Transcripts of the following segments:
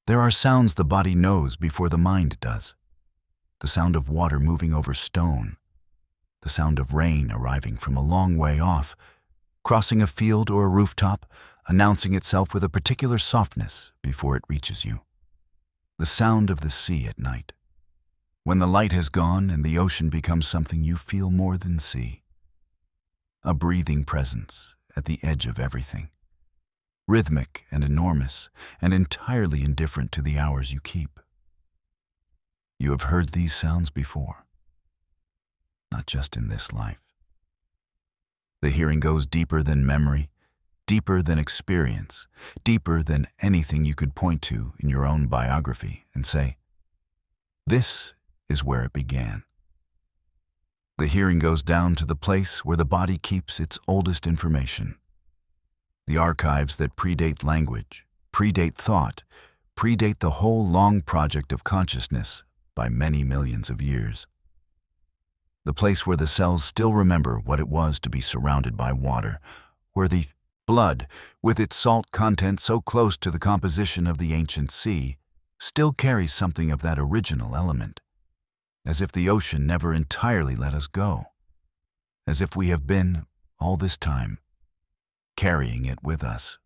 There are sounds the body knows before the mind does. The sound of water moving over stone, the sound of rain arriving from a long way off, crossing a field or a rooftop, announcing itself with a particular softness before it reaches you. The sound of the sea at night, when the light has gone and the ocean becomes something you feel more than see. A breathing presence at the edge of everything, rhythmic and enormous and entirely indifferent to the hours you keep. You have heard these sounds before, not just in this life. The hearing goes deeper than memory, deeper than experience, deeper than anything you could point to in your own biography and say, "This is where it began." The hearing goes down to the place where the body keeps its oldest information. The archives that predate language, predate thought, predate the whole long project of consciousness by many millions of years. The place where the cells still remember what it was to be surrounded by water, where the blood, with its salt content so close to the composition of the ancient sea, still carries something of that original element, as if the ocean never entirely let us go, as if we have been, all this time, carrying it with us.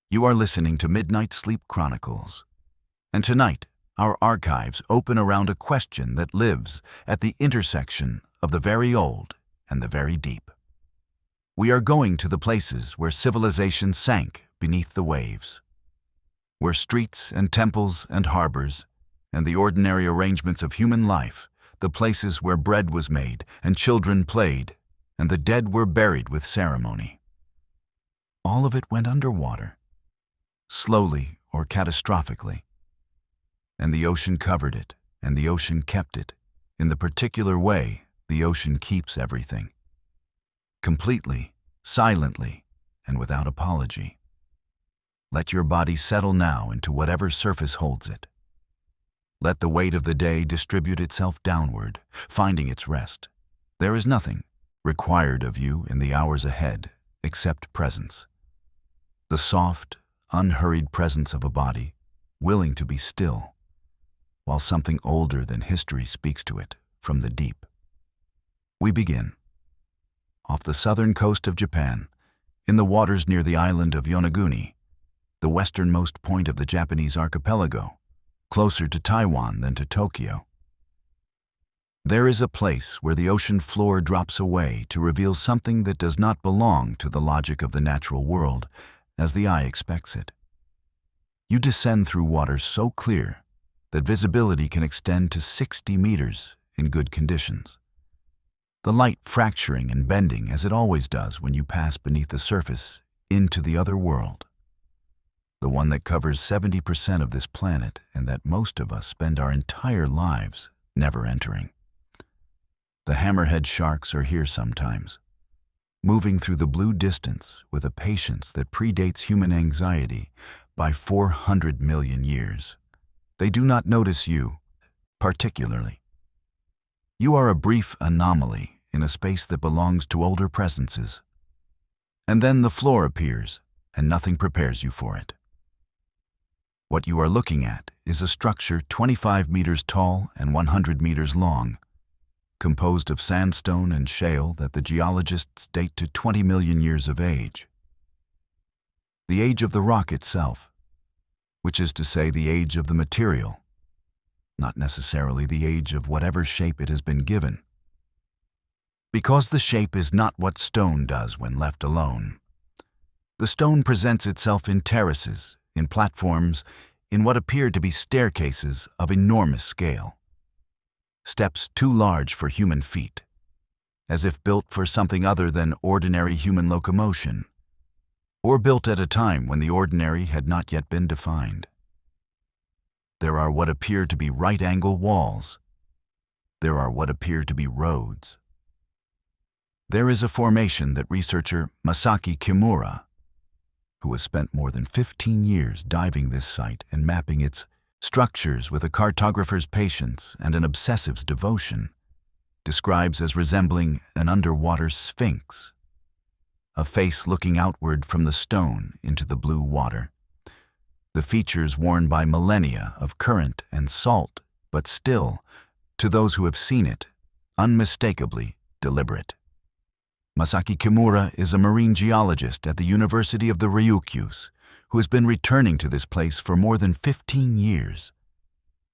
You are listening to Midnight Sleep Chronicles, and tonight, our archives open around a question that lives at the intersection of the very old and the very deep. We are going to the places where civilization sank beneath the waves, where streets and temples and harbors and the ordinary arrangements of human life, the places where bread was made and children played and the dead were buried with ceremony. All of it went underwater, slowly or catastrophically. And the ocean covered it, and the ocean kept it, in the particular way the ocean keeps everything. Completely, silently, and without apology. Let your body settle now into whatever surface holds it. Let the weight of the day distribute itself downward, finding its rest. There is nothing required of you in the hours ahead except presence. The soft, unhurried presence of a body, willing to be still, while something older than history speaks to it from the deep. We begin. Off the southern coast of Japan, in the waters near the island of Yonaguni, the westernmost point of the Japanese archipelago, closer to Taiwan than to Tokyo. There is a place where the ocean floor drops away to reveal something that does not belong to the logic of the natural world as the eye expects it. You descend through water so clear that visibility can extend to 60 meters in good conditions. The light fracturing and bending as it always does when you pass beneath the surface into the other world, the one that covers 70% of this planet and that most of us spend our entire lives never entering. The hammerhead sharks are here sometimes, moving through the blue distance with a patience that predates human anxiety by 400 million years. They do not notice you, particularly. You are a brief anomaly in a space that belongs to older presences. And then the floor appears, and nothing prepares you for it. What you are looking at is a structure 25 meters tall and 100 meters long, composed of sandstone and shale that the geologists date to 20 million years of age. The age of the rock itself, which is to say the age of the material, not necessarily the age of whatever shape it has been given. Because the shape is not what stone does when left alone. The stone presents itself in terraces, in platforms, in what appear to be staircases of enormous scale. Steps too large for human feet, as if built for something other than ordinary human locomotion, or built at a time when the ordinary had not yet been defined. There are what appear to be right-angle walls. There are what appear to be roads. There is a formation that researcher Masaki Kimura, who has spent more than 15 years diving this site and mapping its structures with a cartographer's patience and an obsessive's devotion, describes as resembling an underwater sphinx, a face looking outward from the stone into the blue water. the features worn by millennia of current and salt, but still, to those who have seen it, unmistakably deliberate. Masaki Kimura is a marine geologist at the University of the Ryukyus who has been returning to this place for more than 15 years,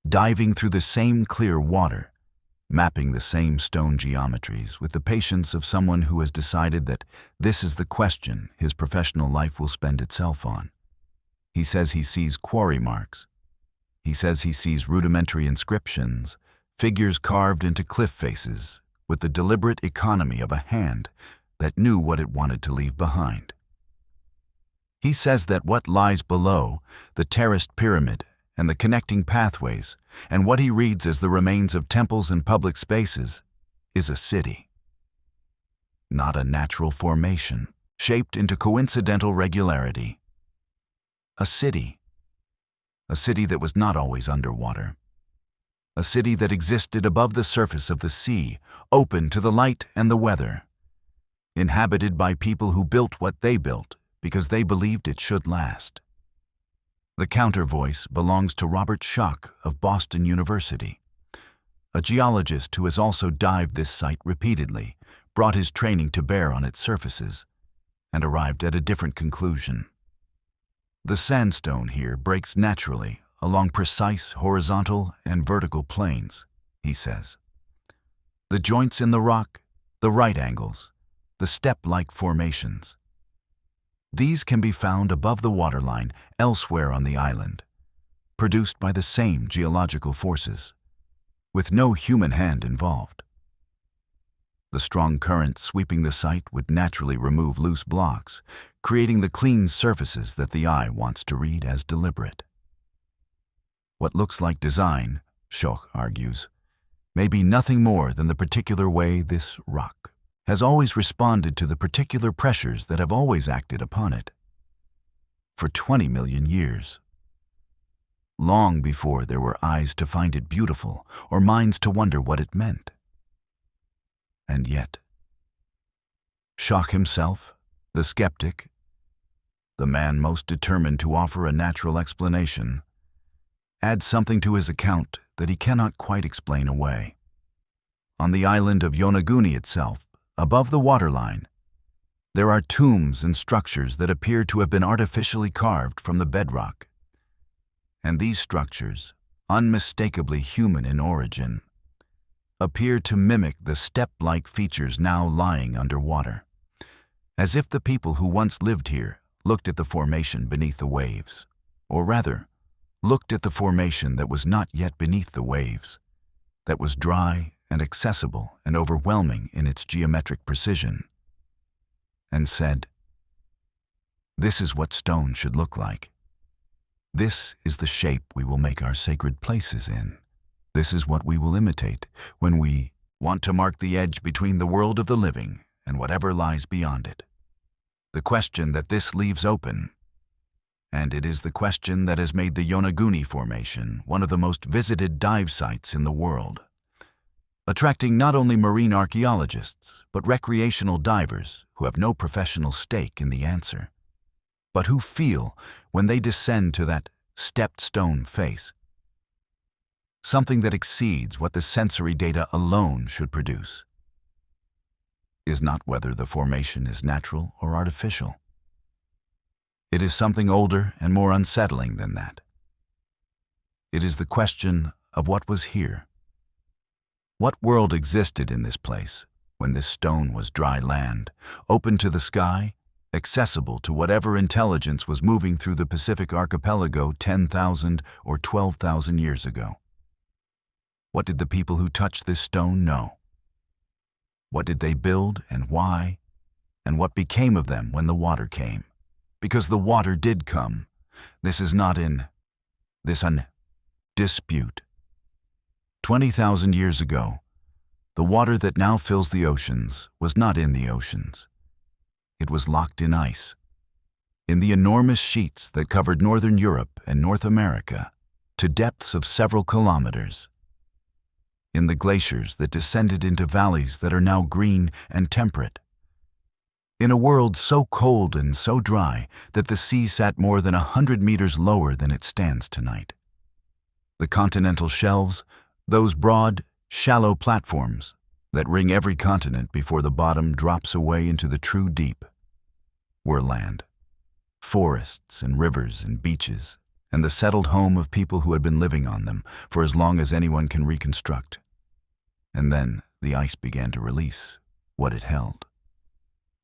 diving through the same clear water, mapping the same stone geometries with the patience of someone who has decided that this is the question his professional life will spend itself on. He says he sees quarry marks. He says he sees rudimentary inscriptions, figures carved into cliff faces, with the deliberate economy of a hand that knew what it wanted to leave behind. He says that what lies below, the terraced pyramid and the connecting pathways, and what he reads as the remains of temples and public spaces, is a city. Not a natural formation, shaped into coincidental regularity. A city that was not always underwater. A city that existed above the surface of the sea, open to the light and the weather. Inhabited by people who built what they built because they believed it should last. The counter voice belongs to Robert Schoch of Boston University, a geologist who has also dived this site repeatedly, brought his training to bear on its surfaces, and arrived at a different conclusion. The sandstone here breaks naturally along precise horizontal and vertical planes, he says. The joints in the rock, the right angles, the step-like formations. These can be found above the waterline elsewhere on the island, produced by the same geological forces, with no human hand involved. The strong current sweeping the site would naturally remove loose blocks, creating the clean surfaces that the eye wants to read as deliberate. What looks like design, Schoch argues, may be nothing more than the particular way this rock has always responded to the particular pressures that have always acted upon it. For 20 million years. Long before there were eyes to find it beautiful or minds to wonder what it meant. And yet, Schoch himself, the skeptic, the man most determined to offer a natural explanation, adds something to his account that he cannot quite explain away. On the island of Yonaguni itself, above the waterline, there are tombs and structures that appear to have been artificially carved from the bedrock. And these structures, unmistakably human in origin, appear to mimic the step-like features now lying underwater, as if the people who once lived here looked at the formation beneath the waves, or rather, looked at the formation that was not yet beneath the waves, that was dry and accessible and overwhelming in its geometric precision, and said, "This is what stone should look like. This is the shape we will make our sacred places in. This is what we will imitate when we want to mark the edge between the world of the living and whatever lies beyond it." The question that this leaves open, and it is the question that has made the Yonaguni Formation one of the most visited dive sites in the world, attracting not only marine archaeologists, but recreational divers who have no professional stake in the answer, but who feel, when they descend to that stepped stone face, something that exceeds what the sensory data alone should produce. Is not whether the formation is natural or artificial. It is something older and more unsettling than that. It is the question of what was here. What world existed in this place when this stone was dry land, open to the sky, accessible to whatever intelligence was moving through the Pacific archipelago 10,000 or 12,000 years ago? What did the people who touched this stone know? What did they build and why? And what became of them when the water came? Because the water did come. This is not in dispute. 20,000 years ago, the water that now fills the oceans was not in the oceans. It was locked in ice, in the enormous sheets that covered northern Europe and North America to depths of several kilometers, in the glaciers that descended into valleys that are now green and temperate, In a world so cold and so dry that the sea sat more than 100 meters lower than it stands tonight. The continental shelves, those broad, shallow platforms that ring every continent before the bottom drops away into the true deep, were land. Forests and rivers and beaches, and the settled home of people who had been living on them for as long as anyone can reconstruct. And then the ice began to release what it held.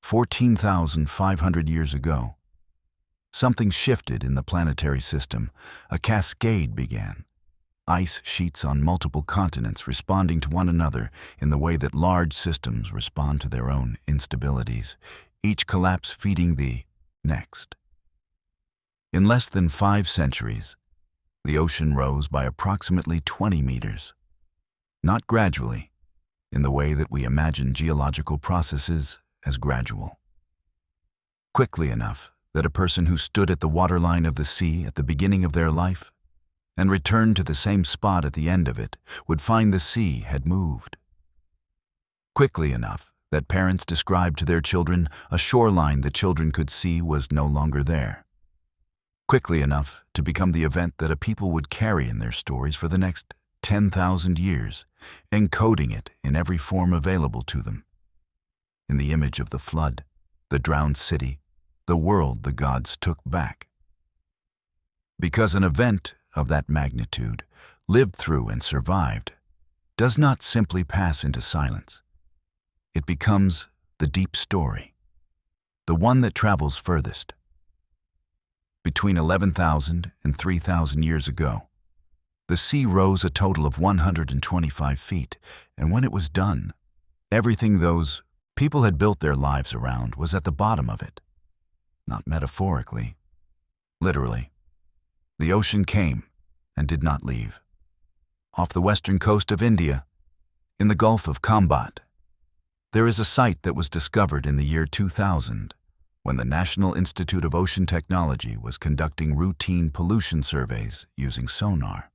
14,500 years ago, something shifted in the planetary system. A cascade began. Ice sheets on multiple continents responding to one another in the way that large systems respond to their own instabilities, each collapse feeding the next. In less than 5 centuries, the ocean rose by approximately 20 meters. Not gradually, in the way that we imagine geological processes as gradual. Quickly enough that a person who stood at the waterline of the sea at the beginning of their life and returned to the same spot at the end of it would find the sea had moved. Quickly enough that parents described to their children a shoreline the children could see was no longer there. Quickly enough to become the event that a people would carry in their stories for the next 10,000 years, encoding it in every form available to them. In the image of the flood, the drowned city, the world the gods took back. Because an event of that magnitude, lived through and survived, does not simply pass into silence. It becomes the deep story, the one that travels furthest. Between 11,000 and 3,000 years ago, the sea rose a total of 125 feet, and when it was done, everything those people had built their lives around was at the bottom of it. Not metaphorically, literally. The ocean came and did not leave. Off the western coast of India, in the Gulf of Kambat, there is a site that was discovered in the year 2000 when the National Institute of Ocean Technology was conducting routine pollution surveys using sonar.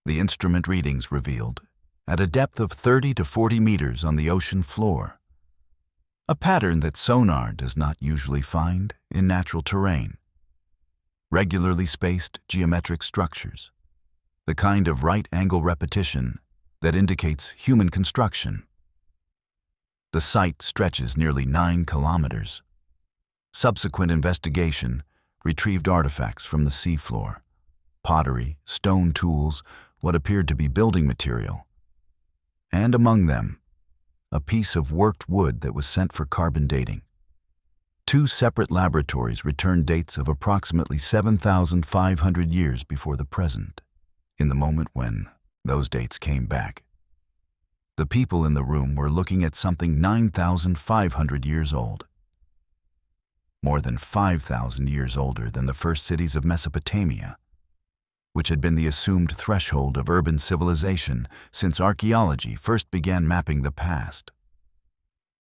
The instrument readings revealed, at a depth of 30 to 40 meters on the ocean floor, a pattern that sonar does not usually find in natural terrain. Regularly spaced geometric structures, the kind of right-angle repetition that indicates human construction. The site stretches nearly 9 kilometers. Subsequent investigation retrieved artifacts from the seafloor, pottery, stone tools, what appeared to be building material, and among them, a piece of worked wood that was sent for carbon dating. 2 separate laboratories returned dates of approximately 7,500 years before the present. In the moment when those dates came back, the people in the room were looking at something 9,500 years old. More than 5,000 years older than the first cities of Mesopotamia, which had been the assumed threshold of urban civilization since archaeology first began mapping the past.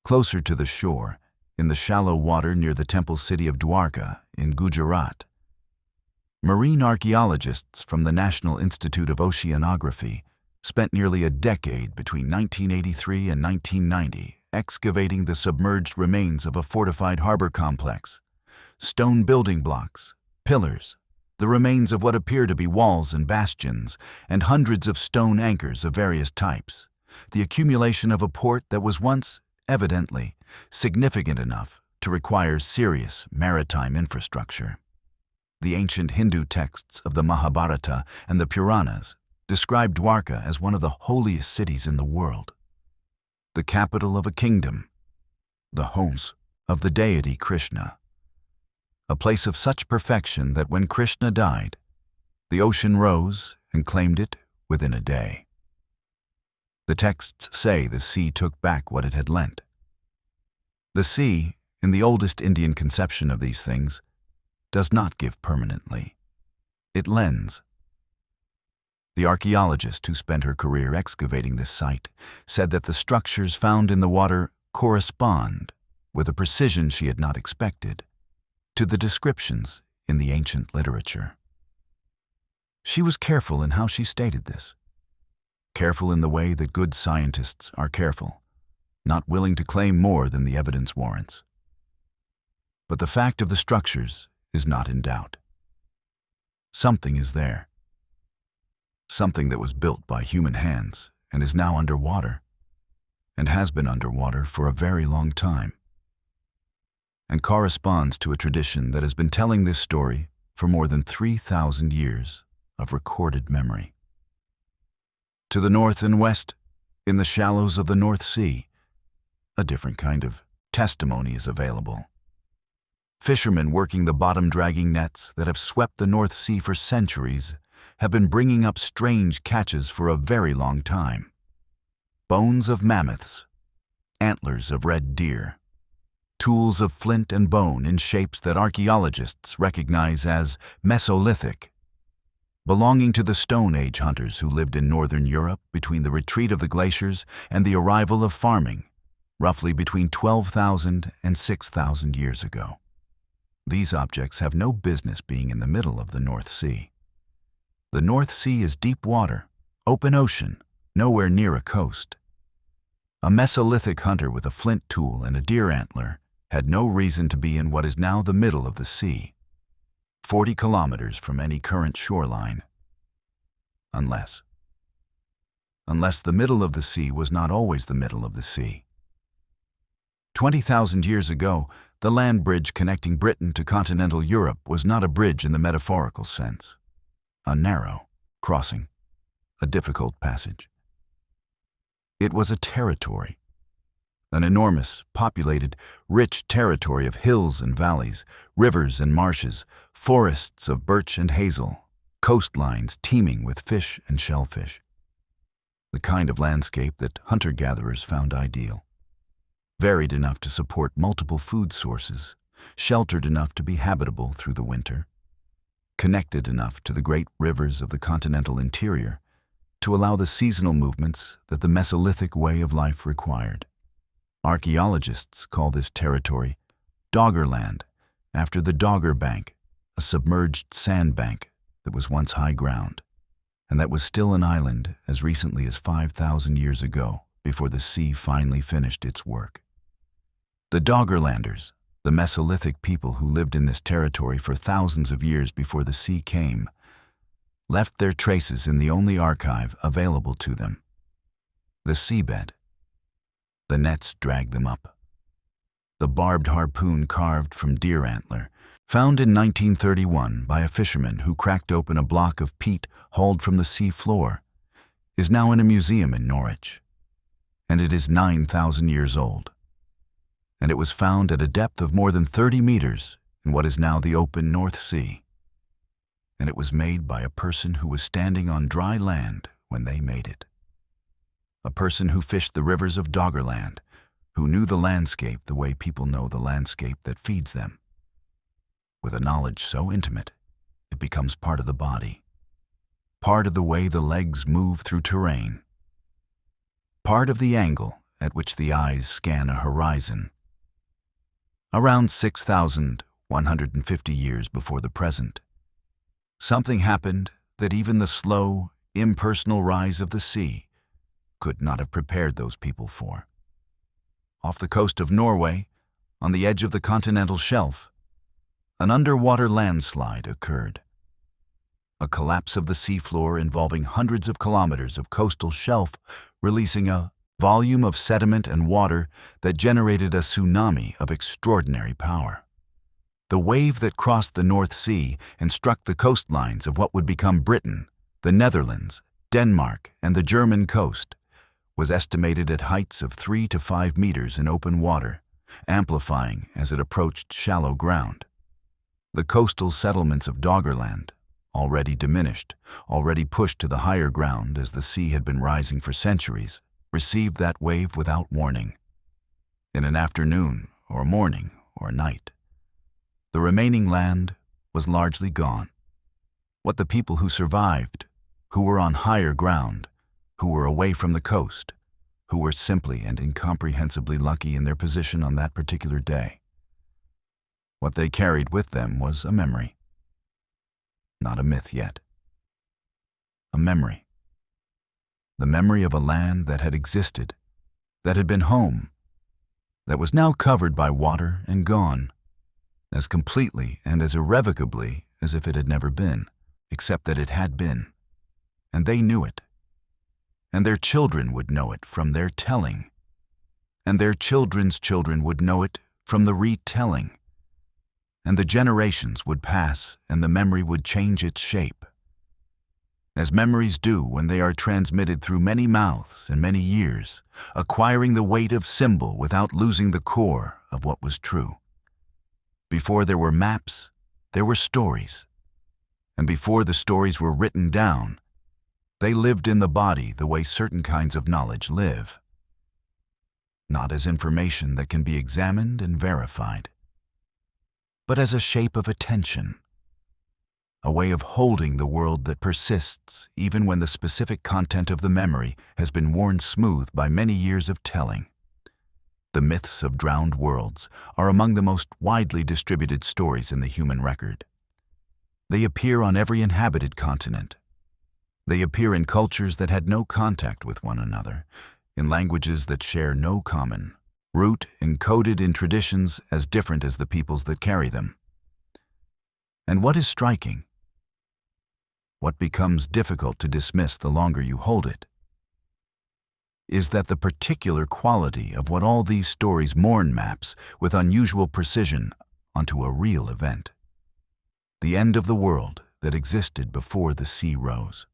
Closer to the shore, in the shallow water near the temple city of Dwarka in Gujarat, marine archaeologists from the National Institute of Oceanography spent nearly a decade between 1983 and 1990 excavating the submerged remains of a fortified harbor complex, stone building blocks, pillars, the remains of what appear to be walls and bastions, and hundreds of stone anchors of various types, the accumulation of a port that was once, evidently, significant enough to require serious maritime infrastructure. The ancient Hindu texts of the Mahabharata and the Puranas describe Dwarka as one of the holiest cities in the world, the capital of a kingdom, the homes of the deity Krishna, a place of such perfection that when Krishna died, the ocean rose and claimed it within a day. The texts say the sea took back what it had lent. The sea, in the oldest Indian conception of these things, does not give permanently. It lends. The archaeologist who spent her career excavating this site said that the structures found in the water correspond, with a precision she had not expected, to the descriptions in the ancient literature. She was careful in how she stated this, careful in the way that good scientists are careful, not willing to claim more than the evidence warrants. but the fact of the structures is not in doubt. Something is there. Something that was built by human hands and is now underwater, and has been underwater for a very long time, and corresponds to a tradition that has been telling this story for more than 3,000 years of recorded memory. To the north and west, in the shallows of the North Sea, a different kind of testimony is available. Fishermen working the bottom-dragging nets that have swept the North Sea for centuries have been bringing up strange catches for a very long time. Bones of mammoths, antlers of red deer, tools of flint and bone in shapes that archaeologists recognize as Mesolithic, belonging to the Stone Age hunters who lived in northern Europe between the retreat of the glaciers and the arrival of farming, roughly between 12,000 and 6,000 years ago. These objects have no business being in the middle of the North Sea. The North Sea is deep water, open ocean, nowhere near a coast. A Mesolithic hunter with a flint tool and a deer antler had no reason to be in what is now the middle of the sea, 40 kilometers from any current shoreline. Unless the middle of the sea was not always the middle of the sea. 20,000 years ago, the land bridge connecting Britain to continental Europe was not a bridge in the metaphorical sense. A narrow crossing, a difficult passage. It was a territory, an enormous, populated, rich territory of hills and valleys, rivers and marshes, forests of birch and hazel, coastlines teeming with fish and shellfish. The kind of landscape that hunter-gatherers found ideal. Varied enough to support multiple food sources, sheltered enough to be habitable through the winter, connected enough to the great rivers of the continental interior to allow the seasonal movements that the Mesolithic way of life required. Archaeologists call this territory Doggerland, after the Dogger Bank, a submerged sandbank that was once high ground, and that was still an island as recently as 5,000 years ago before the sea finally finished its work. The Doggerlanders, the Mesolithic people who lived in this territory for thousands of years before the sea came, left their traces in the only archive available to them, the seabed. The nets dragged them up. The barbed harpoon carved from deer antler, found in 1931 by a fisherman who cracked open a block of peat hauled from the sea floor, is now in a museum in Norwich, and it is 9,000 years old. And it was found at a depth of more than 30 meters in what is now the open North Sea. And it was made by a person who was standing on dry land when they made it. A person who fished the rivers of Doggerland, who knew the landscape the way people know the landscape that feeds them. With a knowledge so intimate, it becomes part of the body, part of the way the legs move through terrain, part of the angle at which the eyes scan a horizon. Around 6,150 years before the present, something happened that even the slow, impersonal rise of the sea could not have prepared those people for. Off the coast of Norway, on the edge of the continental shelf, an underwater landslide occurred. A collapse of the seafloor involving hundreds of kilometers of coastal shelf, releasing a volume of sediment and water that generated a tsunami of extraordinary power. The wave that crossed the North Sea and struck the coastlines of what would become Britain, the Netherlands, Denmark, and the German coast was estimated at heights of 3 to 5 meters in open water, amplifying as it approached shallow ground. The coastal settlements of Doggerland, already diminished, already pushed to the higher ground as the sea had been rising for centuries, received that wave without warning. In an afternoon, or morning, or night, the remaining land was largely gone. What the people who survived, who were on higher ground, who were away from the coast, who were simply and incomprehensibly lucky in their position on that particular day, what they carried with them was a memory. Not a myth yet. A memory. The memory of a land that had existed, that had been home, that was now covered by water and gone, as completely and as irrevocably as if it had never been, except that it had been. And they knew it. And their children would know it from their telling. And their children's children would know it from the retelling. And the generations would pass, and the memory would change its shape, as memories do when they are transmitted through many mouths and many years, acquiring the weight of symbol without losing the core of what was true. Before there were maps, there were stories. And before the stories were written down, they lived in the body the way certain kinds of knowledge live. Not as information that can be examined and verified, but as a shape of attention, a way of holding the world that persists even when the specific content of the memory has been worn smooth by many years of telling. The myths of drowned worlds are among the most widely distributed stories in the human record. They appear on every inhabited continent. They appear in cultures that had no contact with one another, in languages that share no common root, encoded in traditions as different as the peoples that carry them. And what is striking, what becomes difficult to dismiss the longer you hold it, is that the particular quality of what all these stories mourn maps with unusual precision onto a real event, the end of the world that existed before the sea rose.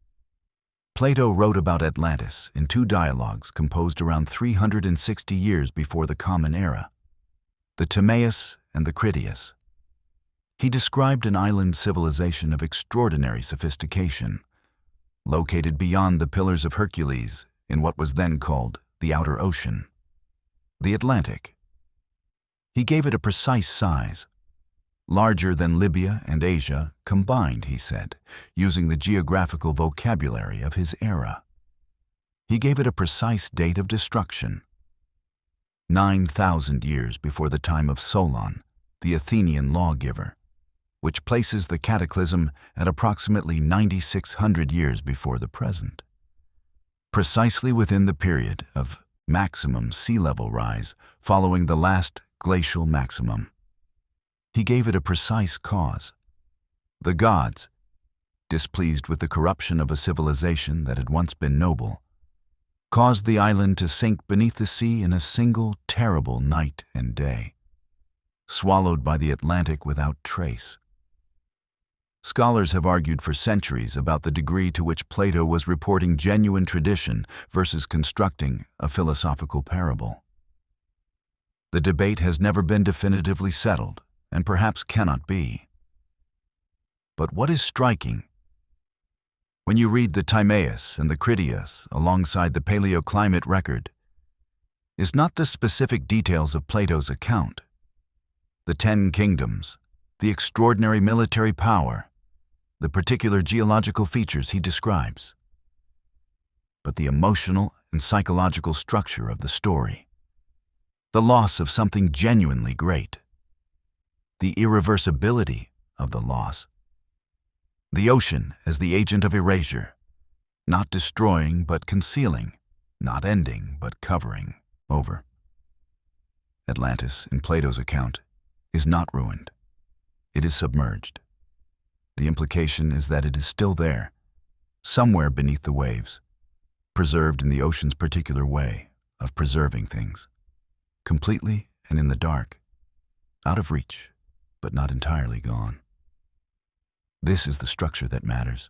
Plato wrote about Atlantis in two dialogues composed around 360 years before the Common Era, the Timaeus and the Critias. He described an island civilization of extraordinary sophistication, located beyond the Pillars of Hercules in what was then called the Outer Ocean, the Atlantic. He gave it a precise size, larger than Libya and Asia combined, he said, using the geographical vocabulary of his era. He gave it a precise date of destruction, 9,000 years before the time of Solon, the Athenian lawgiver, which places the cataclysm at approximately 9,600 years before the present. Precisely within the period of maximum sea level rise following the last glacial maximum. He gave it a precise cause. The gods, displeased with the corruption of a civilization that had once been noble, caused the island to sink beneath the sea in a single terrible night and day, swallowed by the Atlantic without trace. Scholars have argued for centuries about the degree to which Plato was reporting genuine tradition versus constructing a philosophical parable. The debate has never been definitively settled, and perhaps cannot be. But what is striking, when you read the Timaeus and the Critias alongside the paleoclimate record, is not the specific details of Plato's account, the 10 kingdoms, the extraordinary military power, the particular geological features he describes, but the emotional and psychological structure of the story, the loss of something genuinely great, the irreversibility of the loss, the ocean as the agent of erasure, not destroying but concealing, not ending but covering over. Atlantis, in Plato's account, is not ruined. It is submerged. The implication is that it is still there, somewhere beneath the waves, preserved in the ocean's particular way of preserving things, completely and in the dark, out of reach, but not entirely gone. This is the structure that matters,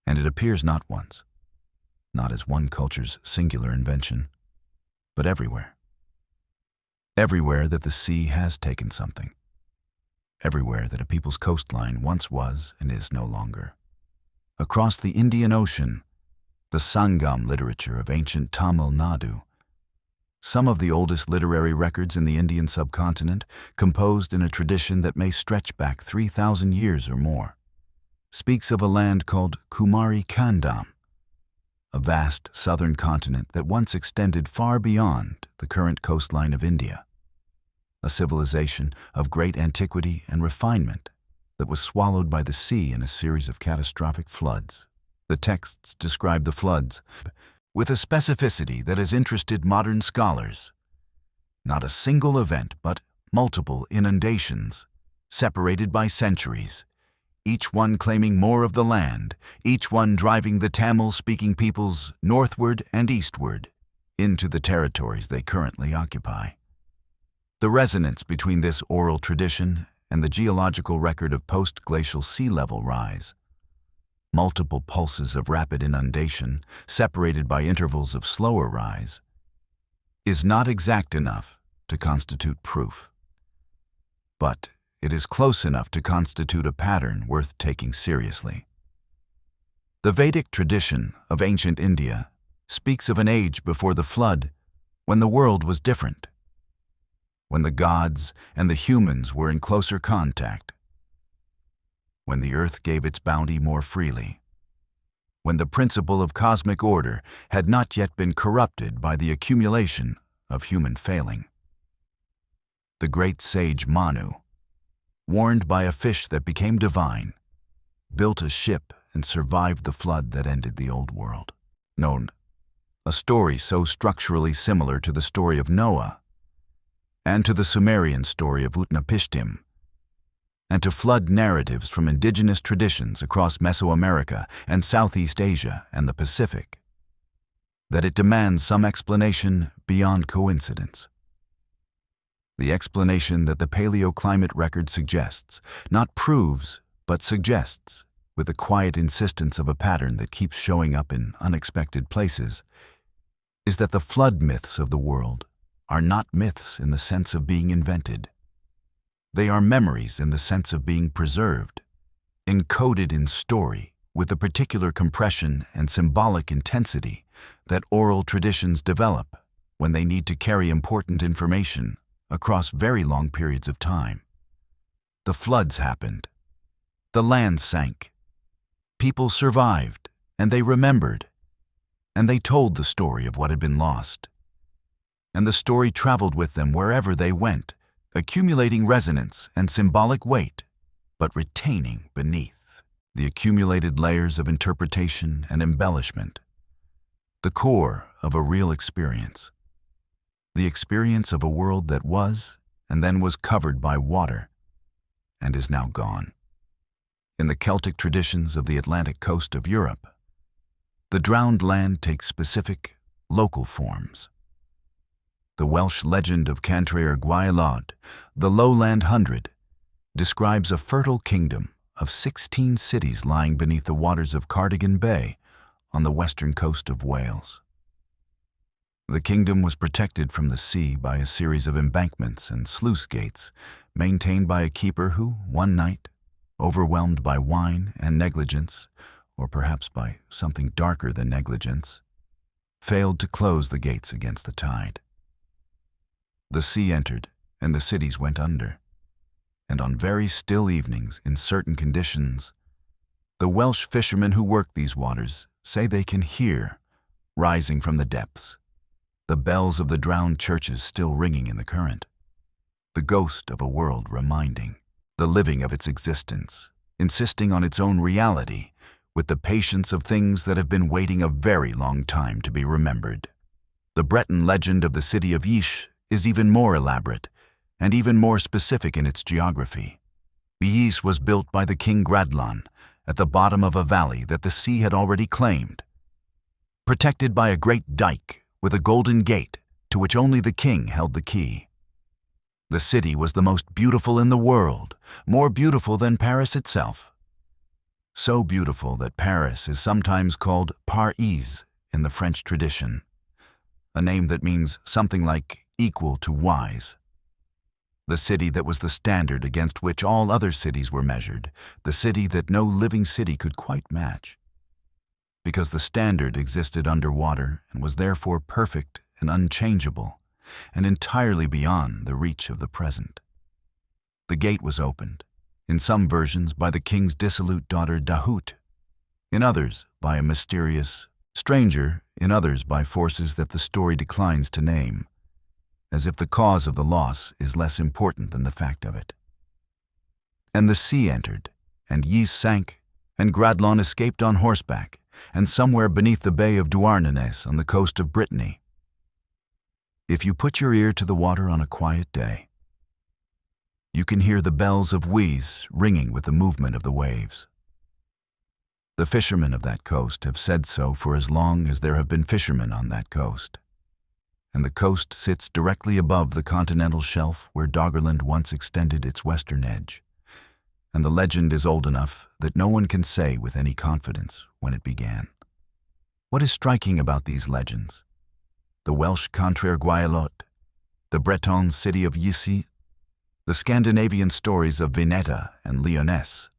and it appears not once, not as one culture's singular invention, but everywhere. Everywhere that the sea has taken something. Everywhere that a people's coastline once was and is no longer. Across the Indian Ocean, the Sangam literature of ancient Tamil Nadu, some of the oldest literary records in the Indian subcontinent, composed in a tradition that may stretch back 3,000 years or more, speaks of a land called Kumari Kandam, a vast southern continent that once extended far beyond the current coastline of India, a civilization of great antiquity and refinement that was swallowed by the sea in a series of catastrophic floods. The texts describe the floods with a specificity that has interested modern scholars. Not a single event, but multiple inundations, separated by centuries, each one claiming more of the land, each one driving the Tamil-speaking peoples northward and eastward into the territories they currently occupy. The resonance between this oral tradition and the geological record of post-glacial sea level rise, multiple pulses of rapid inundation separated by intervals of slower rise, is not exact enough to constitute proof. But it is close enough to constitute a pattern worth taking seriously. The Vedic tradition of ancient India speaks of an age before the flood when the world was different, when the gods and the humans were in closer contact, when the earth gave its bounty more freely, when the principle of cosmic order had not yet been corrupted by the accumulation of human failing. The great sage Manu, warned by a fish that became divine, built a ship and survived the flood that ended the old world. Known, a story so structurally similar to the story of Noah, and to the Sumerian story of Utnapishtim, and to flood narratives from indigenous traditions across Mesoamerica and Southeast Asia and the Pacific, that it demands some explanation beyond coincidence. The explanation that the paleoclimate record suggests, not proves, but suggests, with the quiet insistence of a pattern that keeps showing up in unexpected places, is that the flood myths of the world are not myths in the sense of being invented. They are memories in the sense of being preserved, encoded in story with the particular compression and symbolic intensity that oral traditions develop when they need to carry important information across very long periods of time. The floods happened. The land sank. People survived, and they remembered, and they told the story of what had been lost. And the story traveled with them wherever they went, accumulating resonance and symbolic weight, but retaining beneath the accumulated layers of interpretation and embellishment, the core of a real experience. The experience of a world that was and then was covered by water and is now gone. In the Celtic traditions of the Atlantic coast of Europe, the drowned land takes specific, local forms. The Welsh legend of Cantre'r Gwaelod, the Lowland Hundred, describes a fertile kingdom of 16 cities lying beneath the waters of Cardigan Bay on the western coast of Wales. The kingdom was protected from the sea by a series of embankments and sluice gates maintained by a keeper who, one night, overwhelmed by wine and negligence, or perhaps by something darker than negligence, failed to close the gates against the tide. The sea entered, and the cities went under. And on very still evenings, in certain conditions, the Welsh fishermen who work these waters say they can hear, rising from the depths, the bells of the drowned churches still ringing in the current, the ghost of a world reminding the living of its existence, insisting on its own reality with the patience of things that have been waiting a very long time to be remembered. The Breton legend of the city of Ysh is even more elaborate and even more specific in its geography. Ysh was built by the king Gradlan at the bottom of a valley that the sea had already claimed, protected by a great dike with a golden gate to which only the king held the key. The city was the most beautiful in the world, more beautiful than Paris itself. So beautiful that Paris is sometimes called Par-Is in the French tradition, a name that means something like equal to wise. The city that was the standard against which all other cities were measured, the city that no living city could quite match. Because the standard existed underwater and was therefore perfect and unchangeable, and entirely beyond the reach of the present. The gate was opened, in some versions by the king's dissolute daughter Dahut, in others by a mysterious stranger, in others by forces that the story declines to name, as if the cause of the loss is less important than the fact of it. And the sea entered, and Ysz sank, and Gradlon escaped on horseback, and somewhere beneath the bay of Douarnenez on the coast of Brittany. If you put your ear to the water on a quiet day, You can hear the bells of Uis ringing with the movement of the waves. The fishermen of that coast have said so for as long as there have been fishermen on that coast. And the coast sits directly above the continental shelf where Doggerland once extended its western edge. And the legend is old enough that no one can say with any confidence when it began. What is striking about these legends? The Welsh Contrère Gwaelod, the Breton city of Issy, the Scandinavian stories of Vineta and Lyonesse,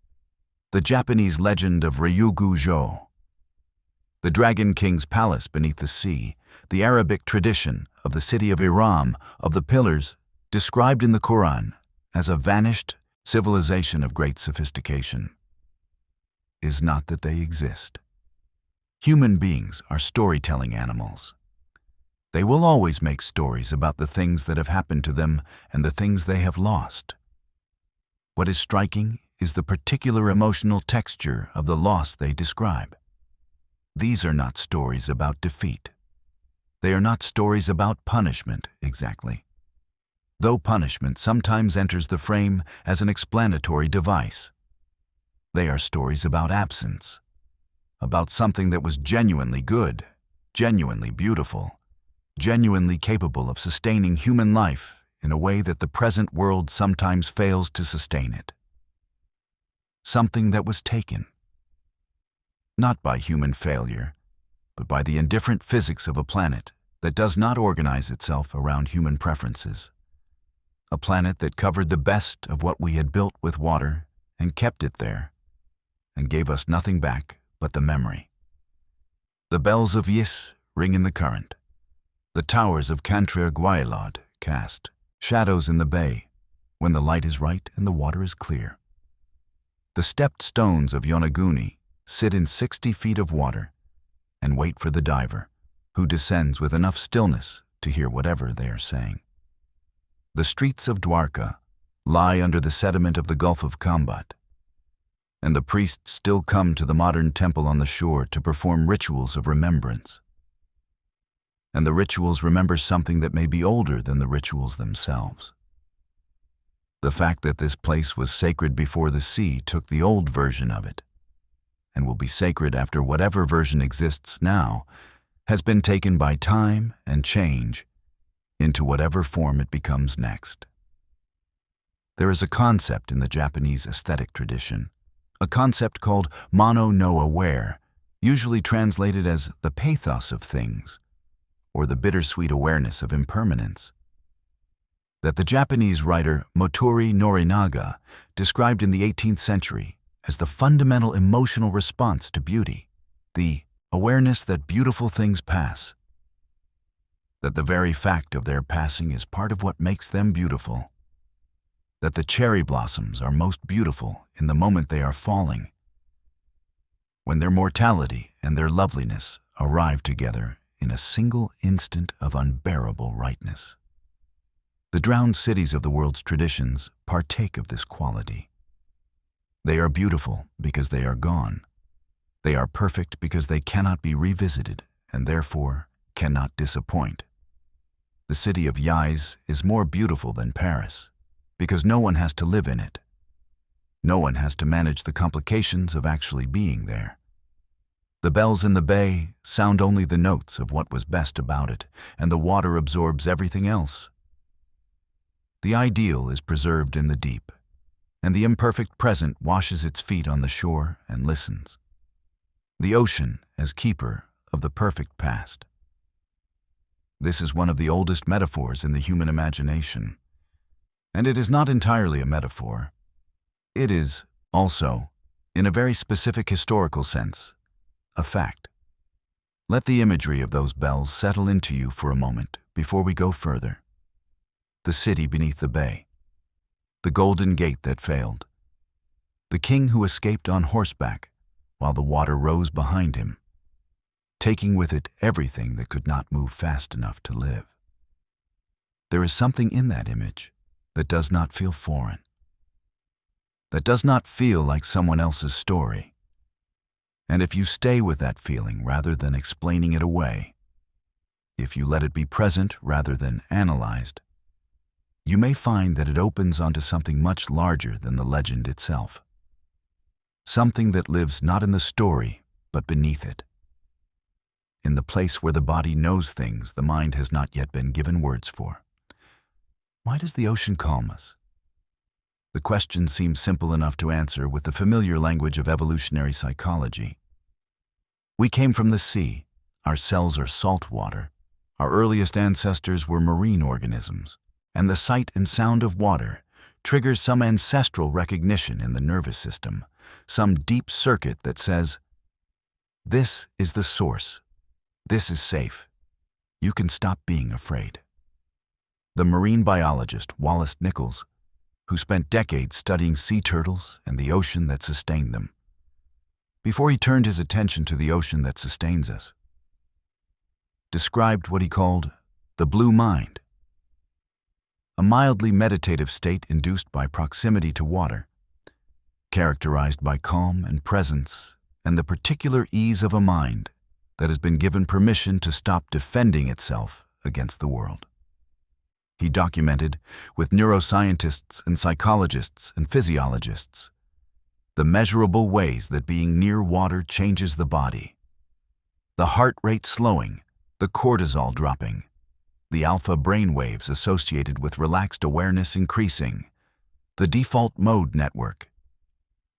the Japanese legend of Ryugu-jo, the Dragon King's palace beneath the sea, the Arabic tradition of the city of Iram, of the pillars described in the Quran as a vanished civilization of great sophistication, is not that they exist. Human beings are storytelling animals. They will always make stories about the things that have happened to them and the things they have lost. What is striking is the particular emotional texture of the loss they describe. These are not stories about defeat. They are not stories about punishment, exactly. Though punishment sometimes enters the frame as an explanatory device. They are stories about absence, about something that was genuinely good, genuinely beautiful, genuinely capable of sustaining human life in a way that the present world sometimes fails to sustain it. Something that was taken, not by human failure, but by the indifferent physics of a planet that does not organize itself around human preferences. A planet that covered the best of what we had built with water and kept it there, and gave us nothing back but the memory. The bells of Yis ring in the current. The towers of Contrère Gwaelod cast shadows in the bay when the light is right and the water is clear. The stepped stones of Yonaguni sit in 60 feet of water and wait for the diver, who descends with enough stillness to hear whatever they are saying. The streets of Dwarka lie under the sediment of the Gulf of Combat, and the priests still come to the modern temple on the shore to perform rituals of remembrance. And the rituals remember something that may be older than the rituals themselves. The fact that this place was sacred before the sea took the old version of it, and will be sacred after whatever version exists now, has been taken by time and change into whatever form it becomes next. There is a concept in the Japanese aesthetic tradition, a concept called mono no aware, usually translated as the pathos of things, or the bittersweet awareness of impermanence, that the Japanese writer Motori Norinaga described in the 18th century as the fundamental emotional response to beauty, the awareness that beautiful things pass, that the very fact of their passing is part of what makes them beautiful, that the cherry blossoms are most beautiful in the moment they are falling, when their mortality and their loveliness arrive together in a single instant of unbearable rightness. The drowned cities of the world's traditions partake of this quality. They are beautiful because they are gone. They are perfect because they cannot be revisited and therefore cannot disappoint. The city of Yais is more beautiful than Paris because no one has to live in it. No one has to manage the complications of actually being there. The bells in the bay sound only the notes of what was best about it, and the water absorbs everything else. The ideal is preserved in the deep, and the imperfect present washes its feet on the shore and listens. The ocean as keeper of the perfect past. This is one of the oldest metaphors in the human imagination, and it is not entirely a metaphor. It is, also, in a very specific historical sense, a fact. Let the imagery of those bells settle into you for a moment before we go further. The city beneath the bay. The golden gate that failed. The king who escaped on horseback while the water rose behind him, taking with it everything that could not move fast enough to live. There is something in that image that does not feel foreign, that does not feel like someone else's story. And if you stay with that feeling rather than explaining it away, if you let it be present rather than analyzed, you may find that it opens onto something much larger than the legend itself. Something that lives not in the story, but beneath it. In the place where the body knows things the mind has not yet been given words for. Why does the ocean calm us? The question seems simple enough to answer with the familiar language of evolutionary psychology. We came from the sea. Our cells are salt water. Our earliest ancestors were marine organisms, and the sight and sound of water triggers some ancestral recognition in the nervous system, some deep circuit that says, "This is the source. This is safe. You can stop being afraid." The marine biologist Wallace Nichols, who spent decades studying sea turtles and the ocean that sustained them, before he turned his attention to the ocean that sustains us, described what he called the blue mind, a mildly meditative state induced by proximity to water, characterized by calm and presence and the particular ease of a mind that has been given permission to stop defending itself against the world. He documented, with neuroscientists and psychologists and physiologists, the measurable ways that being near water changes the body. The heart rate slowing, the cortisol dropping, the alpha brain waves associated with relaxed awareness increasing, the default mode network,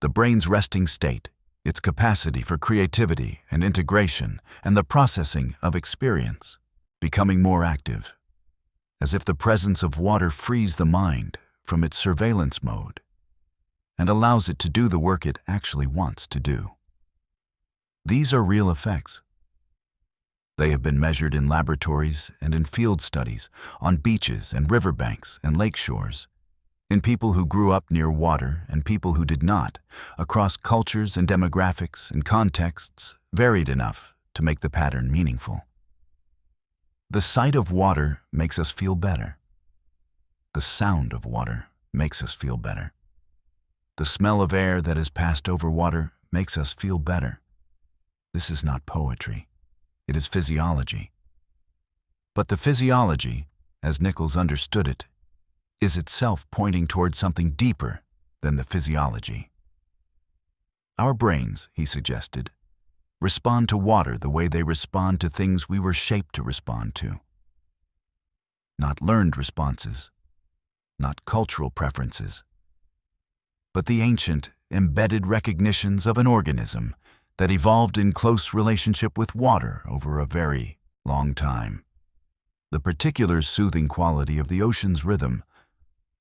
the brain's resting state, its capacity for creativity and integration, and the processing of experience, becoming more active, as if the presence of water frees the mind from its surveillance mode and allows it to do the work it actually wants to do. These are real effects. They have been measured in laboratories and in field studies, on beaches and riverbanks and lake shores, in people who grew up near water and people who did not, across cultures and demographics and contexts varied enough to make the pattern meaningful. The sight of water makes us feel better. The sound of water makes us feel better. The smell of air that has passed over water makes us feel better. This is not poetry. It is physiology. But the physiology, as Nichols understood it, is itself pointing towards something deeper than the physiology. Our brains, he suggested, respond to water the way they respond to things we were shaped to respond to. Not learned responses, not cultural preferences, but the ancient, embedded recognitions of an organism that evolved in close relationship with water over a very long time. The particular soothing quality of the ocean's rhythm,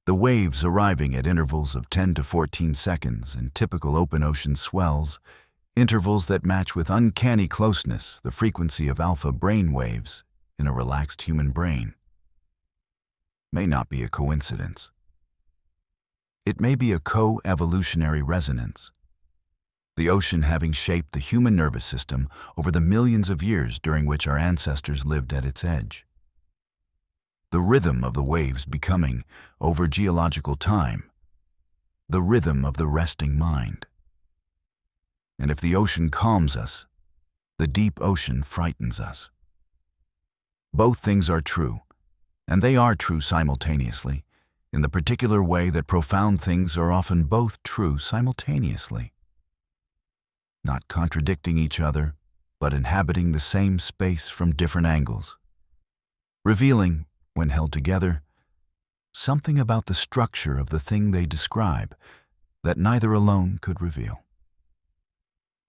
the waves arriving at intervals of 10 to 14 seconds in typical open ocean swells, intervals that match with uncanny closeness the frequency of alpha brain waves in a relaxed human brain, may not be a coincidence. It may be a co-evolutionary resonance, the ocean having shaped the human nervous system over the millions of years during which our ancestors lived at its edge. The rhythm of the waves becoming, over geological time, the rhythm of the resting mind. And if the ocean calms us, the deep ocean frightens us. Both things are true, and they are true simultaneously, in the particular way that profound things are often both true simultaneously. Not contradicting each other, but inhabiting the same space from different angles, revealing, when held together, something about the structure of the thing they describe that neither alone could reveal.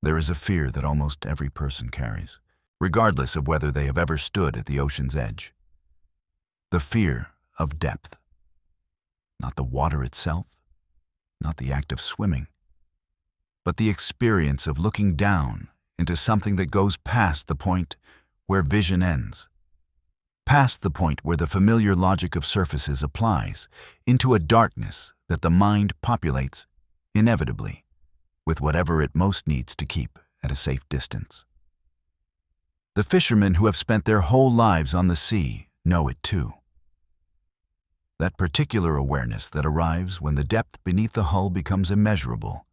There is a fear that almost every person carries, regardless of whether they have ever stood at the ocean's edge. The fear of depth. Not the water itself, not the act of swimming, but the experience of looking down into something that goes past the point where vision ends, past the point where the familiar logic of surfaces applies, into a darkness that the mind populates, inevitably, with whatever it most needs to keep at a safe distance. The fishermen who have spent their whole lives on the sea know it too. That particular awareness that arrives when the depth beneath the hull becomes immeasurable,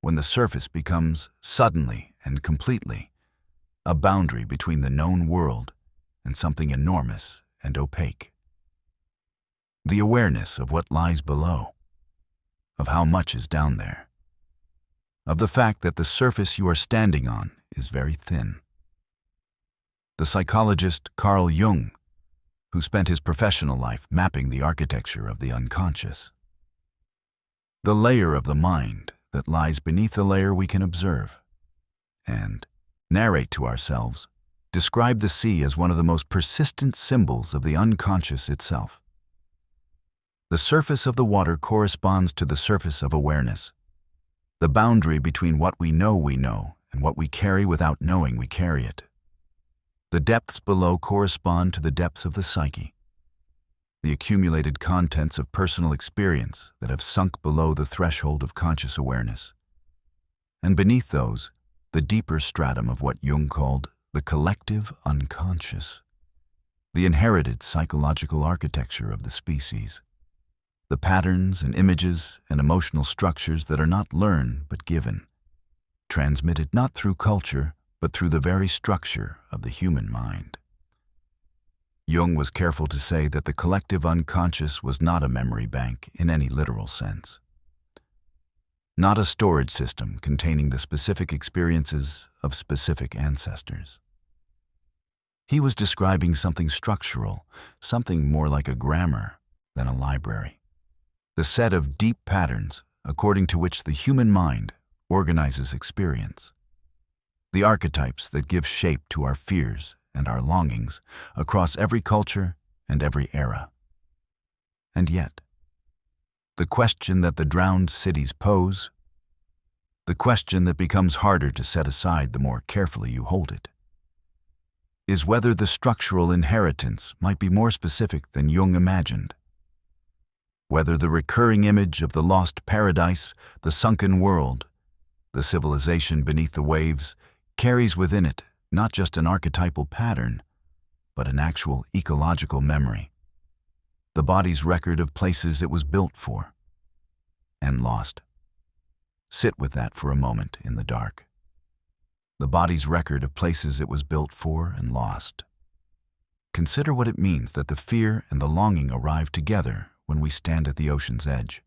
when the surface becomes suddenly and completely a boundary between the known world and something enormous and opaque. The awareness of what lies below, of how much is down there, of the fact that the surface you are standing on is very thin. The psychologist Carl Jung, who spent his professional life mapping the architecture of the unconscious, the layer of the mind that lies beneath the layer we can observe, and narrate to ourselves, described the sea as one of the most persistent symbols of the unconscious itself. The surface of the water corresponds to the surface of awareness, the boundary between what we know and what we carry without knowing we carry it. The depths below correspond to the depths of the psyche, the accumulated contents of personal experience that have sunk below the threshold of conscious awareness. And beneath those, the deeper stratum of what Jung called the collective unconscious, the inherited psychological architecture of the species, the patterns and images and emotional structures that are not learned but given, transmitted not through culture but through the very structure of the human mind. Jung was careful to say that the collective unconscious was not a memory bank in any literal sense, not a storage system containing the specific experiences of specific ancestors. He was describing something structural, something more like a grammar than a library, the set of deep patterns according to which the human mind organizes experience, the archetypes that give shape to our fears and our longings across every culture and every era. And yet, the question that the drowned cities pose, the question that becomes harder to set aside the more carefully you hold it, is whether the structural inheritance might be more specific than Jung imagined, whether the recurring image of the lost paradise, the sunken world, the civilization beneath the waves, carries within it not just an archetypal pattern, but an actual ecological memory, the body's record of places it was built for and lost. Sit with that for a moment in the dark. The body's record of places it was built for and lost. Consider what it means that the fear and the longing arrive together when we stand at the ocean's edge.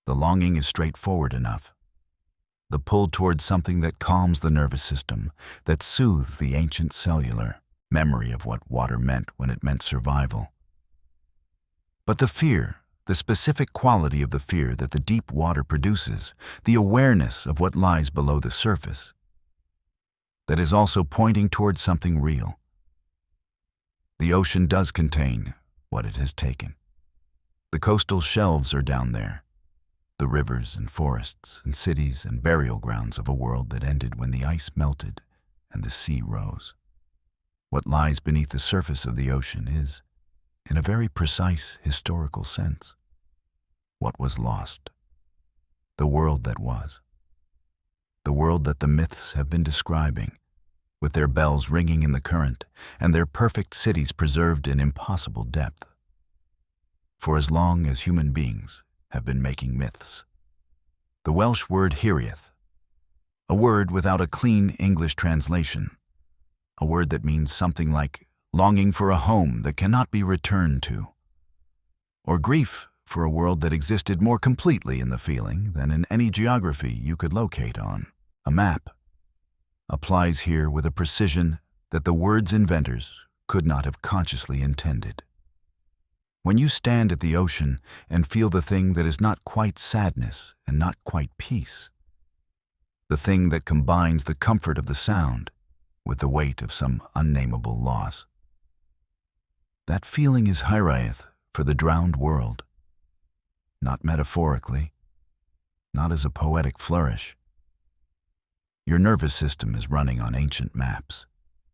The longing is straightforward enough. The pull towards something that calms the nervous system, that soothes the ancient cellular memory of what water meant when it meant survival. But the fear, the specific quality of the fear that the deep water produces, the awareness of what lies below the surface, that is also pointing towards something real. The ocean does contain what it has taken. The coastal shelves are down there, the rivers and forests and cities and burial grounds of a world that ended when the ice melted and the sea rose. What lies beneath the surface of the ocean is, in a very precise historical sense, what was lost, the world that was, the world that the myths have been describing, with their bells ringing in the current and their perfect cities preserved in impossible depth. For as long as human beings have been making myths. The Welsh word hiriaeth, a word without a clean English translation, a word that means something like longing for a home that cannot be returned to, or grief for a world that existed more completely in the feeling than in any geography you could locate on a map, applies here with a precision that the word's inventors could not have consciously intended. When you stand at the ocean and feel the thing that is not quite sadness and not quite peace, the thing that combines the comfort of the sound with the weight of some unnameable loss, that feeling is hiriaeth for the drowned world, not metaphorically, not as a poetic flourish. Your nervous system is running on ancient maps,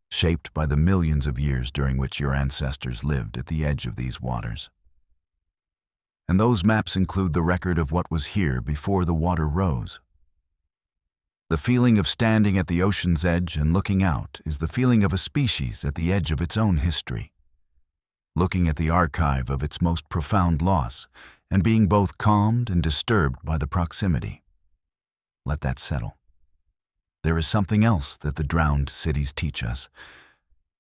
shaped by the millions of years during which your ancestors lived at the edge of these waters. And those maps include the record of what was here before the water rose. The feeling of standing at the ocean's edge and looking out is the feeling of a species at the edge of its own history, looking at the archive of its most profound loss and being both calmed and disturbed by the proximity. Let that settle. There is something else that the drowned cities teach us,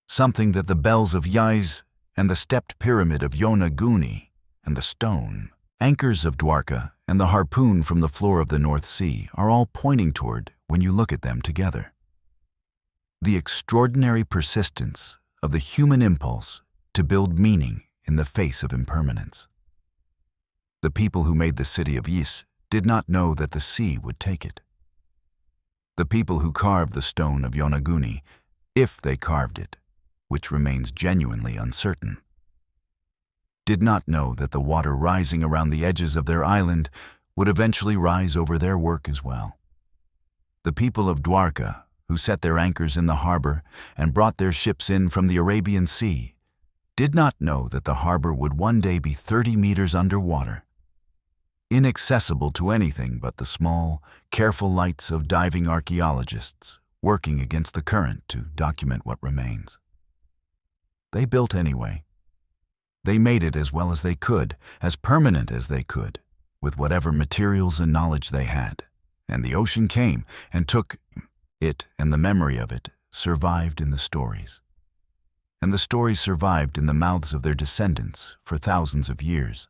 something that the bells of Yais and the stepped pyramid of Yonaguni and the stone. Anchors of Dwarka and the harpoon from the floor of the North Sea are all pointing toward when you look at them together. The extraordinary persistence of the human impulse to build meaning in the face of impermanence. The people who made the city of Ys did not know that the sea would take it. The people who carved the stone of Yonaguni, if they carved it, which remains genuinely uncertain, did not know that the water rising around the edges of their island would eventually rise over their work as well. The people of Dwarka, who set their anchors in the harbor and brought their ships in from the Arabian Sea, did not know that the harbor would one day be 30 meters underwater, inaccessible to anything but the small, careful lights of diving archaeologists working against the current to document what remains. They built anyway. They made it as well as they could, as permanent as they could, with whatever materials and knowledge they had. And the ocean came and took it, and the memory of it survived in the stories. And the stories survived in the mouths of their descendants for thousands of years.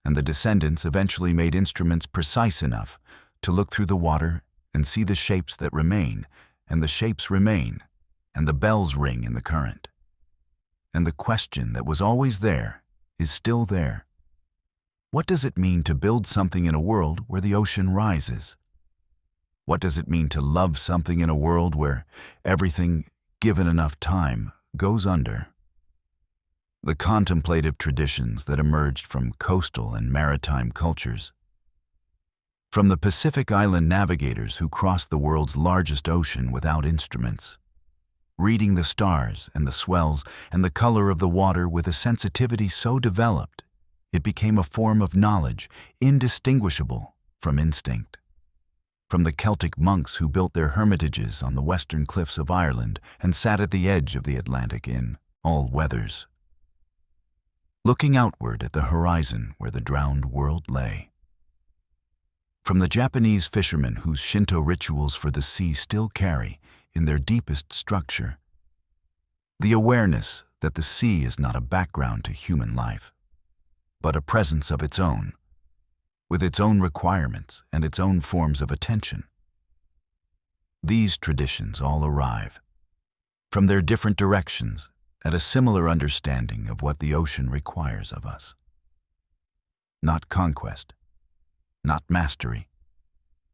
And the descendants eventually made instruments precise enough to look through the water and see the shapes that remain, and the shapes remain, and the bells ring in the current. And the question that was always there is still there. What does it mean to build something in a world where the ocean rises? What does it mean to love something in a world where everything, given enough time, goes under? The contemplative traditions that emerged from coastal and maritime cultures, from the Pacific Island navigators who crossed the world's largest ocean without instruments, reading the stars and the swells and the color of the water with a sensitivity so developed, it became a form of knowledge indistinguishable from instinct. From the Celtic monks who built their hermitages on the western cliffs of Ireland and sat at the edge of the Atlantic in all weathers, looking outward at the horizon where the drowned world lay. From the Japanese fishermen whose Shinto rituals for the sea still carry, in their deepest structure, the awareness that the sea is not a background to human life, but a presence of its own, with its own requirements and its own forms of attention. These traditions all arrive, from their different directions, at a similar understanding of what the ocean requires of us. Not conquest, not mastery,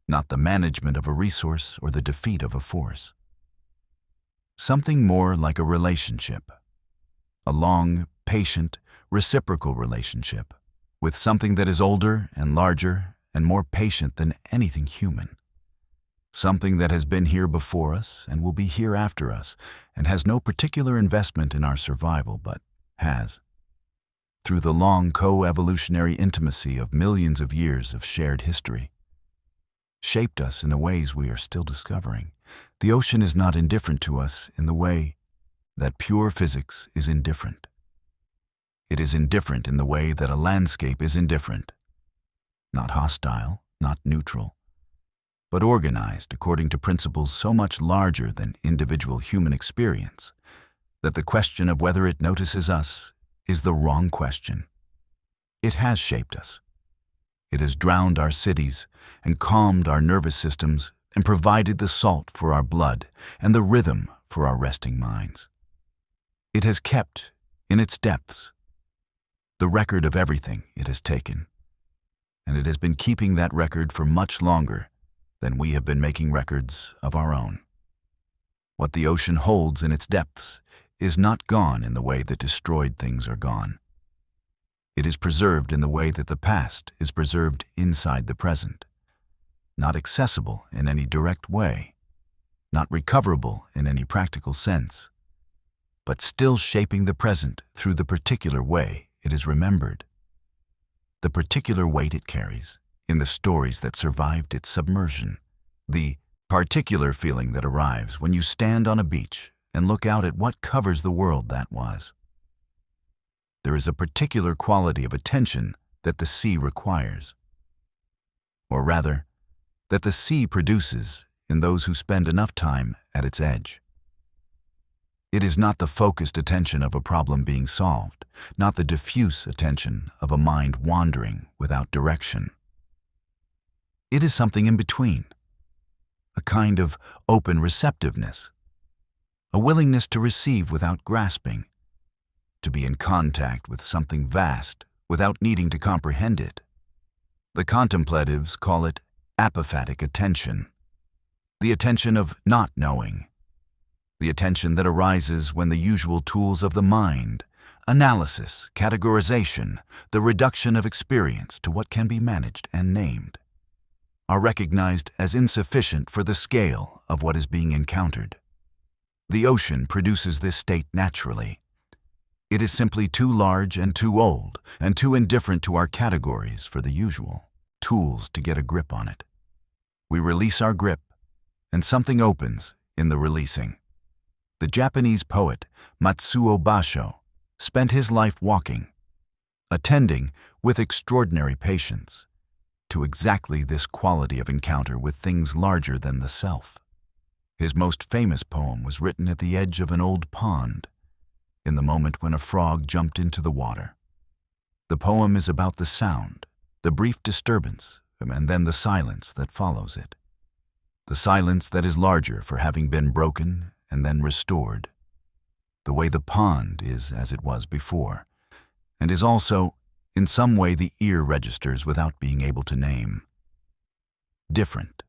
not the management of a resource or the defeat of a force. Something more like a relationship, a long, patient, reciprocal relationship with something that is older and larger and more patient than anything human. Something that has been here before us and will be here after us and has no particular investment in our survival, but has, through the long co-evolutionary intimacy of millions of years of shared history, shaped us in ways we are still discovering. The ocean is not indifferent to us in the way that pure physics is indifferent. It is indifferent in the way that a landscape is indifferent. Not hostile, not neutral, but organized according to principles so much larger than individual human experience that the question of whether it notices us is the wrong question. It has shaped us. It has drowned our cities and calmed our nervous systems and provided the salt for our blood and the rhythm for our resting minds. It has kept, in its depths, the record of everything it has taken, and it has been keeping that record for much longer than we have been making records of our own. What the ocean holds in its depths is not gone in the way that destroyed things are gone. It is preserved in the way that the past is preserved inside the present, not accessible in any direct way, not recoverable in any practical sense, but still shaping the present through the particular way it is remembered, the particular weight it carries in the stories that survived its submersion, the particular feeling that arrives when you stand on a beach and look out at what covers the world that was. There is a particular quality of attention that the sea requires, or rather, that the sea produces in those who spend enough time at its edge. It is not the focused attention of a problem being solved, not the diffuse attention of a mind wandering without direction. It is something in between, a kind of open receptiveness, a willingness to receive without grasping, to be in contact with something vast without needing to comprehend it. The contemplatives call it apophatic attention, the attention of not knowing, the attention that arises when the usual tools of the mind, analysis, categorization, the reduction of experience to what can be managed and named, are recognized as insufficient for the scale of what is being encountered. The ocean produces this state naturally. It is simply too large and too old and too indifferent to our categories for the usual tools to get a grip on it. We release our grip, and something opens in the releasing. The Japanese poet Matsuo Basho spent his life walking, attending with extraordinary patience to exactly this quality of encounter with things larger than the self. His most famous poem was written at the edge of an old pond, in the moment when a frog jumped into the water. The poem is about the sound, the brief disturbance, and then the silence that follows it. The silence that is larger for having been broken and then restored. The way the pond is as it was before, and is also, in some way, the ear registers without being able to name. Different.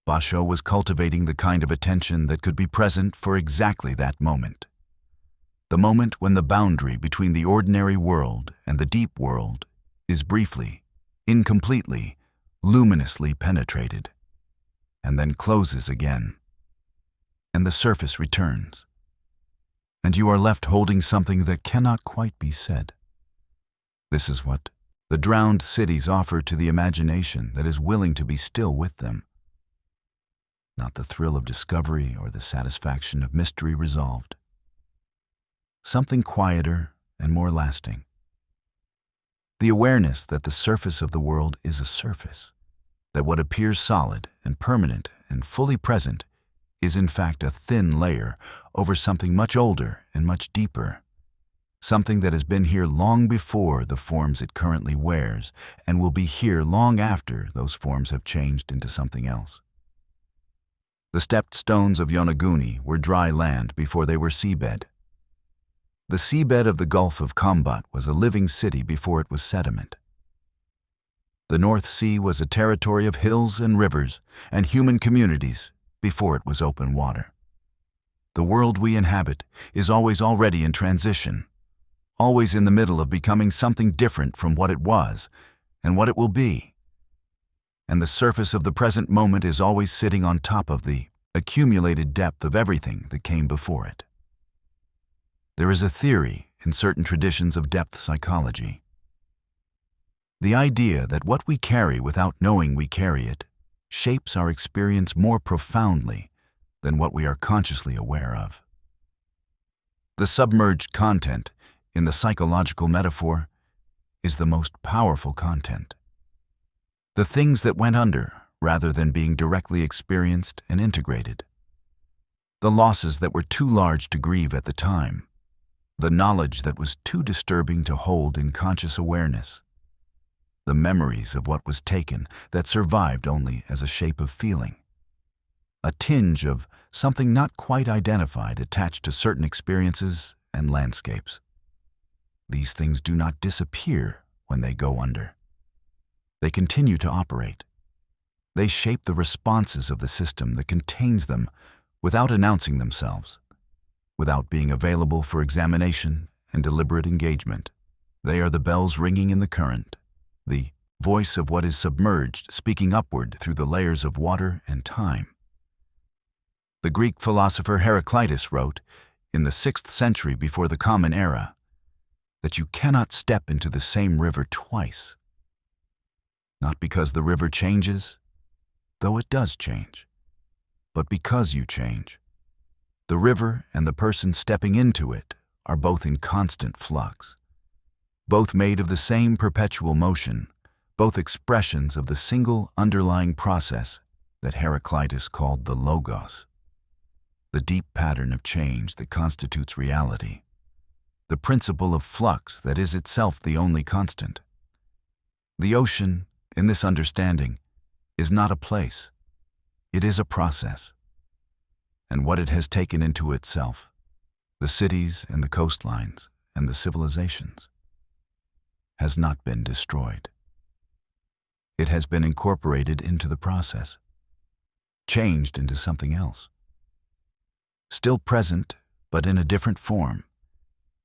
Basho was cultivating the kind of attention that could be present for exactly that moment. The moment when the boundary between the ordinary world and the deep world is briefly, incompletely, luminously penetrated, and then closes again, and the surface returns, and you are left holding something that cannot quite be said. This is what the drowned cities offer to the imagination that is willing to be still with them. Not the thrill of discovery or the satisfaction of mystery resolved. Something quieter and more lasting. The awareness that the surface of the world is a surface, that what appears solid and permanent and fully present is in fact a thin layer over something much older and much deeper, something that has been here long before the forms it currently wears and will be here long after those forms have changed into something else. The stepped stones of Yonaguni were dry land before they were seabed. The seabed of the Gulf of Combat was a living city before it was sediment. The North Sea was a territory of hills and rivers and human communities before it was open water. The world we inhabit is always already in transition, always in the middle of becoming something different from what it was and what it will be. And the surface of the present moment is always sitting on top of the accumulated depth of everything that came before it. There is a theory in certain traditions of depth psychology. The idea that what we carry without knowing we carry it shapes our experience more profoundly than what we are consciously aware of. The submerged content, in the psychological metaphor, is the most powerful content. The things that went under rather than being directly experienced and integrated. The losses that were too large to grieve at the time. The knowledge that was too disturbing to hold in conscious awareness. The memories of what was taken that survived only as a shape of feeling. A tinge of something not quite identified attached to certain experiences and landscapes. These things do not disappear when they go under. They continue to operate. They shape the responses of the system that contains them without announcing themselves, without being available for examination and deliberate engagement. They are the bells ringing in the current, the voice of what is submerged speaking upward through the layers of water and time. The Greek philosopher Heraclitus wrote, in the 6th century before the Common Era, that you cannot step into the same river twice. Not because the river changes, though it does change, but because you change. The river and the person stepping into it are both in constant flux, both made of the same perpetual motion, both expressions of the single underlying process that Heraclitus called the logos. the deep pattern of change that constitutes reality, the principle of flux that is itself the only constant. The ocean, in this understanding, is not a place. It is a process. And what it has taken into itself, the cities and the coastlines and the civilizations, has not been destroyed. It has been incorporated into the process, changed into something else. Still present, but in a different form,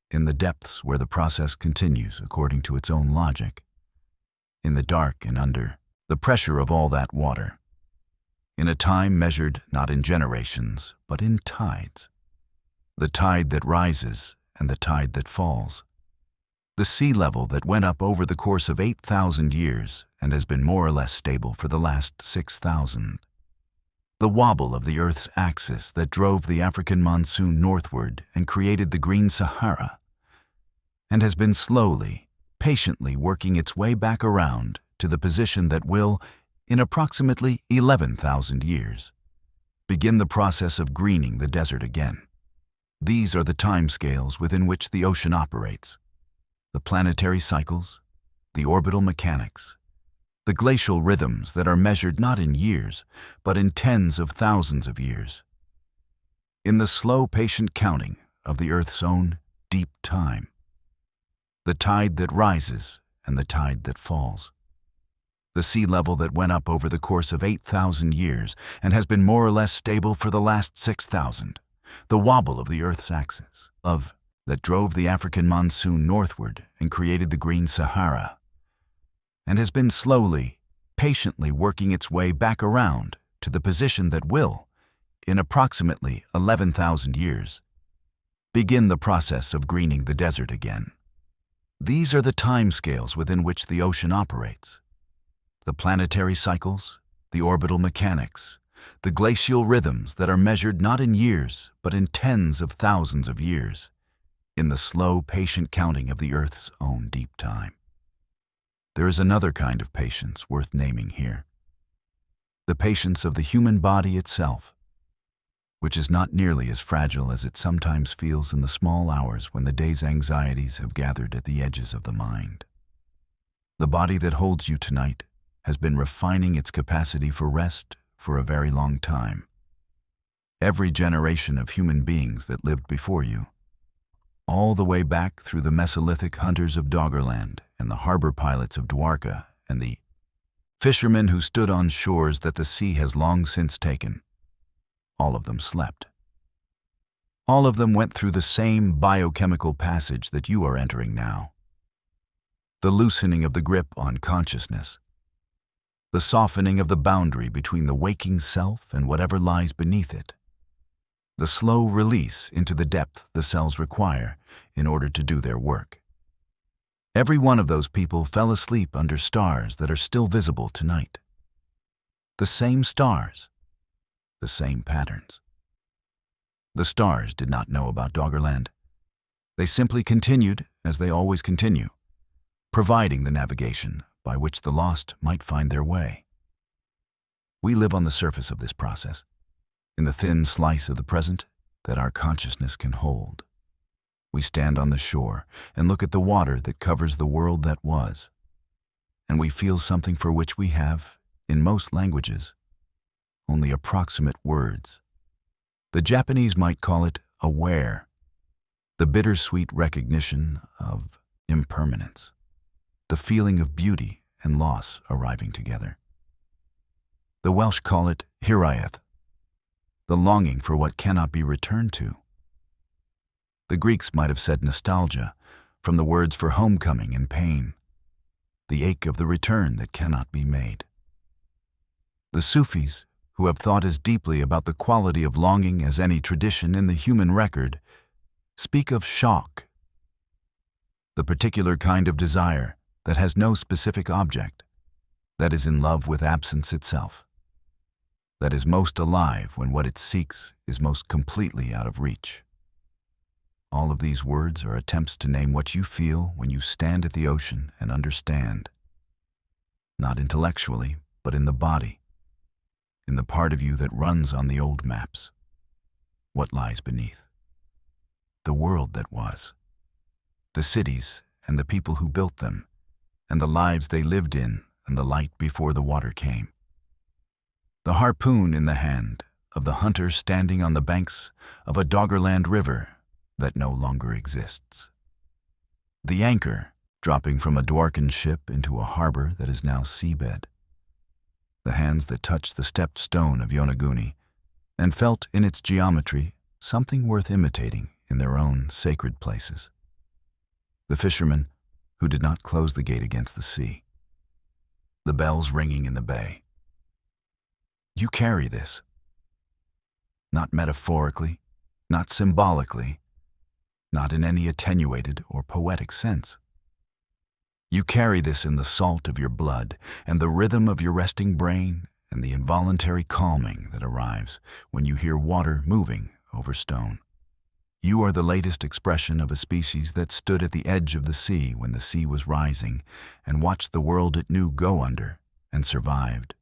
in the depths where the process continues according to its own logic, in the dark and under the pressure of all that water, in a time measured not in generations, but in tides, the tide that rises and the tide that falls, the sea level that went up over the course of 8,000 years and has been more or less stable for the last 6,000. The wobble of the Earth's axis that drove the African monsoon northward and created the Green Sahara, and has been slowly, patiently working its way back around to the position that will, in approximately 11,000 years, begin the process of greening the desert again. These are the timescales within which the ocean operates. The planetary cycles, the orbital mechanics, the glacial rhythms that are measured not in years, but in tens of thousands of years. In the slow, patient counting of the Earth's own deep time. The tide that rises and the tide that falls. The sea level that went up over the course of 8,000 years and has been more or less stable for the last 6,000. The wobble of the Earth's axis, that drove the African monsoon northward and created the Green Sahara, and has been slowly, patiently working its way back around to the position that will, in approximately 11,000 years, begin the process of greening the desert again. These are the timescales within which the ocean operates. The planetary cycles, the orbital mechanics, the glacial rhythms that are measured not in years, but in tens of thousands of years, in the slow, patient counting of the Earth's own deep time. There is another kind of patience worth naming here. The patience of the human body itself, which is not nearly as fragile as it sometimes feels in the small hours when the day's anxieties have gathered at the edges of the mind. The body that holds you tonight has been refining its capacity for rest for a very long time. Every generation of human beings that lived before you, all the way back through the Mesolithic hunters of Doggerland and the harbor pilots of Dwarka and the fishermen who stood on shores that the sea has long since taken, all of them slept. All of them went through the same biochemical passage that you are entering now. The loosening of the grip on consciousness, the softening of the boundary between the waking self and whatever lies beneath it, the slow release into the depth the cells require in order to do their work. Every one of those people fell asleep under stars that are still visible tonight. The same stars, the same patterns. The stars did not know about Doggerland. They simply continued, as they always continue, providing the navigation by which the lost might find their way. We live on the surface of this process, in the thin slice of the present that our consciousness can hold. We stand on the shore and look at the water that covers the world that was, and we feel something for which we have, in most languages, only approximate words. The Japanese might call it aware, the bittersweet recognition of impermanence, the feeling of beauty and loss arriving together. The Welsh call it hiraeth, the longing for what cannot be returned to. The Greeks might have said nostalgia, from the words for homecoming and pain, the ache of the return that cannot be made. The Sufis, who have thought as deeply about the quality of longing as any tradition in the human record, speak of shauq, the particular kind of desire that has no specific object, that is in love with absence itself, that is most alive when what it seeks is most completely out of reach. All of these words are attempts to name what you feel when you stand at the ocean and understand, not intellectually, but in the body, in the part of you that runs on the old maps. what lies beneath. The world that was. The cities and the people who built them, and the lives they lived in, and the light before the water came. The harpoon in the hand of the hunter standing on the banks of a Doggerland river that no longer exists. The anchor dropping from a Dwarken ship into a harbor that is now seabed. The hands that touched the stepped stone of Yonaguni and felt in its geometry something worth imitating in their own sacred places. The fishermen who did not close the gate against the sea. The bells ringing in the bay. You carry this. Not metaphorically, not symbolically, not in any attenuated or poetic sense. You carry this in the salt of your blood and the rhythm of your resting brain and the involuntary calming that arrives when you hear water moving over stone. You are the latest expression of a species that stood at the edge of the sea when the sea was rising and watched the world it knew go under and survived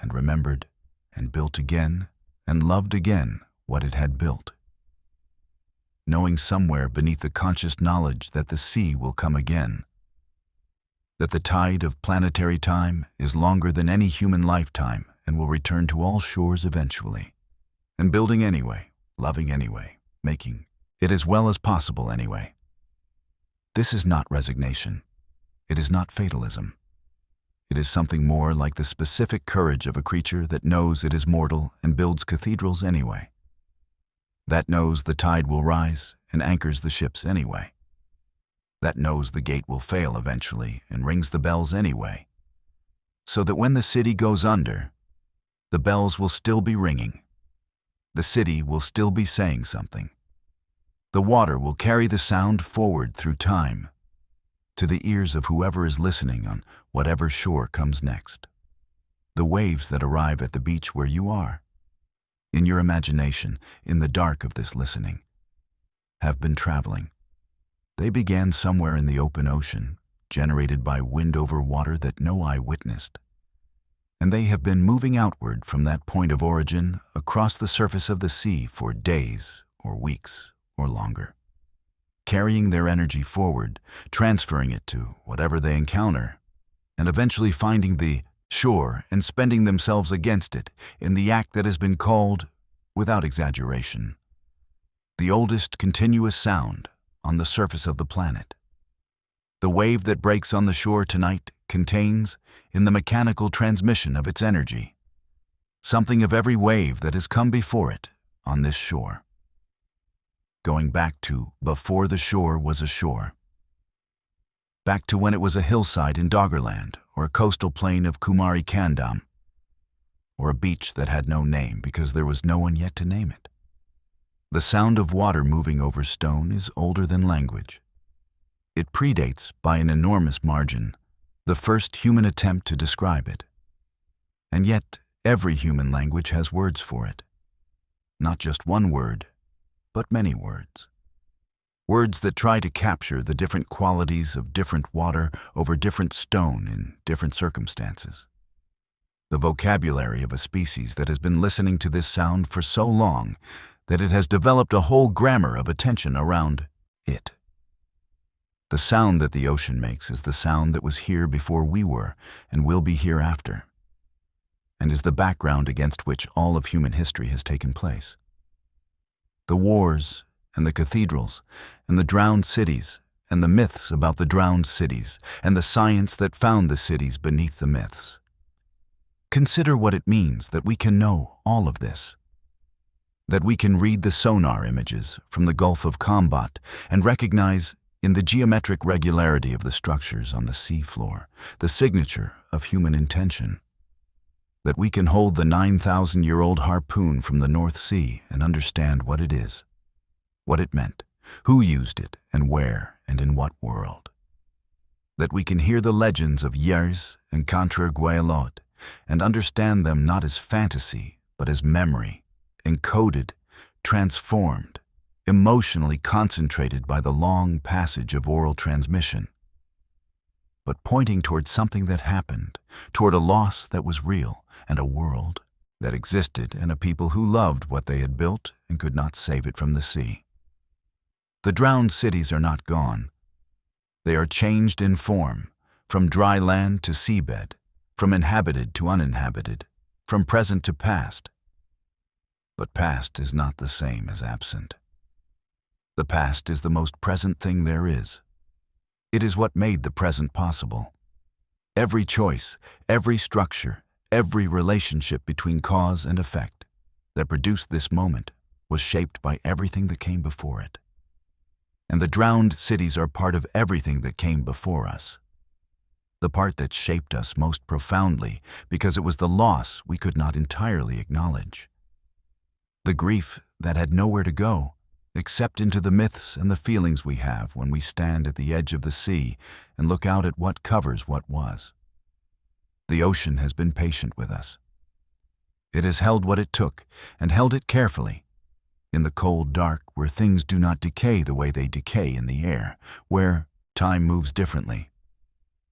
and remembered and built again and loved again what it had built. Knowing somewhere beneath the conscious knowledge that the sea will come again, that the tide of planetary time is longer than any human lifetime and will return to all shores eventually, and building anyway, loving anyway, making it as well as possible anyway. This is not resignation. It is not fatalism. It is something more like the specific courage of a creature that knows it is mortal and builds cathedrals anyway. That knows the tide will rise and anchors the ships anyway. That knows the gate will fail eventually and rings the bells anyway. So that when the city goes under, the bells will still be ringing. The city will still be saying something. The water will carry the sound forward through time, to the ears of whoever is listening on whatever shore comes next. The waves that arrive at the beach where you are, in your imagination, in the dark of this listening, have been traveling. They began somewhere in the open ocean, generated by wind over water that no eye witnessed. And they have been moving outward from that point of origin across the surface of the sea for days or weeks or longer, carrying their energy forward, transferring it to whatever they encounter, and eventually finding the shore and spending themselves against it in the act that has been called, without exaggeration, the oldest continuous sound on the surface of the planet. The wave that breaks on the shore tonight contains, in the mechanical transmission of its energy, something of every wave that has come before it on this shore. Going back to before the shore was a shore. Back to when it was a hillside in Doggerland, or a coastal plain of Kumari Kandam, or a beach that had no name because there was no one yet to name it. The sound of water moving over stone is older than language. It predates, by an enormous margin, the first human attempt to describe it. And yet, every human language has words for it. Not just one word, but many words. Words that try to capture the different qualities of different water over different stone in different circumstances. The vocabulary of a species that has been listening to this sound for so long that it has developed a whole grammar of attention around it. The sound that the ocean makes is the sound that was here before we were and will be hereafter, and is the background against which all of human history has taken place. The wars and the cathedrals and the drowned cities and the myths about the drowned cities and the science that found the cities beneath the myths. Consider what it means that we can know all of this. That we can read the sonar images from the Gulf of Combat and recognize in the geometric regularity of the structures on the sea floor the signature of human intention. That we can hold the 9,000-year-old harpoon from the North Sea and understand what it is, what it meant, who used it, and where, and in what world. That we can hear the legends of Yers and Contra Guayalot and understand them not as fantasy, but as memory, encoded, transformed, emotionally concentrated by the long passage of oral transmission, but pointing toward something that happened, toward a loss that was real and a world that existed and a people who loved what they had built and could not save it from the sea. The drowned cities are not gone. They are changed in form, from dry land to seabed, from inhabited to uninhabited, from present to past. But past is not the same as absent. The past is the most present thing there is. It is what made the present possible. Every choice, every structure, every relationship between cause and effect that produced this moment was shaped by everything that came before it. And the drowned cities are part of everything that came before us. The part that shaped us most profoundly because it was the loss we could not entirely acknowledge. The grief that had nowhere to go except into the myths and the feelings we have when we stand at the edge of the sea and look out at what covers what was. The ocean has been patient with us. It has held what it took and held it carefully. In the cold dark where things do not decay the way they decay in the air, where time moves differently,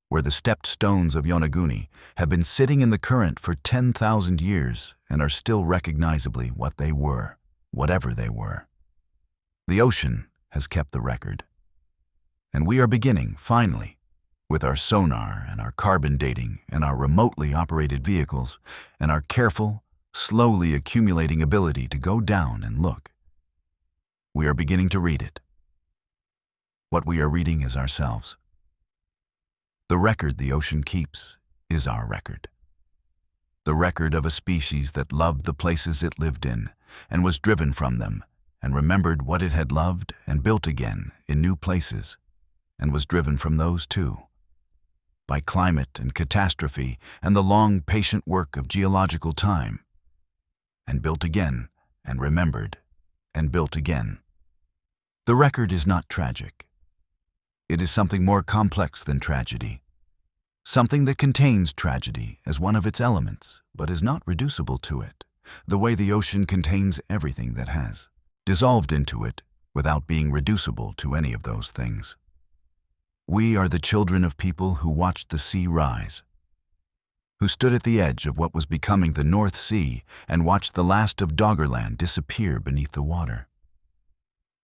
where the stepped stones of Yonaguni have been sitting in the current for 10,000 years and are still recognizably what they were, whatever they were. The ocean has kept the record. And we are beginning, finally, with our sonar and our carbon dating and our remotely operated vehicles and our careful, slowly accumulating ability to go down and look. We are beginning to read it. What we are reading is ourselves. The record the ocean keeps is our record. The record of a species that loved the places it lived in and was driven from them and remembered what it had loved and built again in new places and was driven from those too. By climate and catastrophe and the long, patient work of geological time, and built again and remembered and built again. The record is not tragic. It is something more complex than tragedy. Something that contains tragedy as one of its elements, but is not reducible to it, the way the ocean contains everything that has dissolved into it without being reducible to any of those things. We are the children of people who watched the sea rise, who stood at the edge of what was becoming the North Sea and watched the last of Doggerland disappear beneath the water,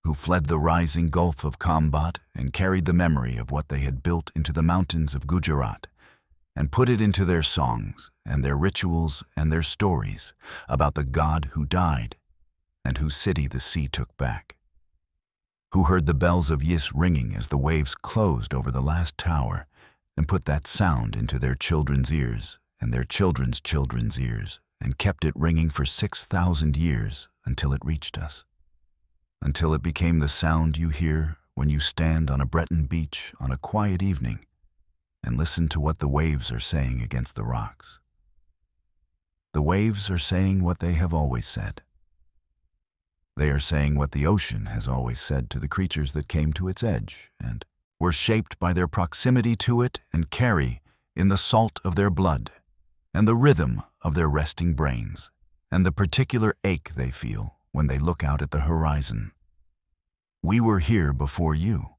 who fled the rising Gulf of Khambhat and carried the memory of what they had built into the mountains of Gujarat and put it into their songs and their rituals and their stories about the God who died and whose city the sea took back, who heard the bells of Yis ringing as the waves closed over the last tower and put that sound into their children's ears and their children's children's ears and kept it ringing for 6,000 years until it reached us, until it became the sound you hear when you stand on a Breton beach on a quiet evening and listen to what the waves are saying against the rocks. The waves are saying what they have always said. They are saying what the ocean has always said to the creatures that came to its edge and were shaped by their proximity to it and carry in the salt of their blood and the rhythm of their resting brains and the particular ache they feel when they look out at the horizon. We were here before you,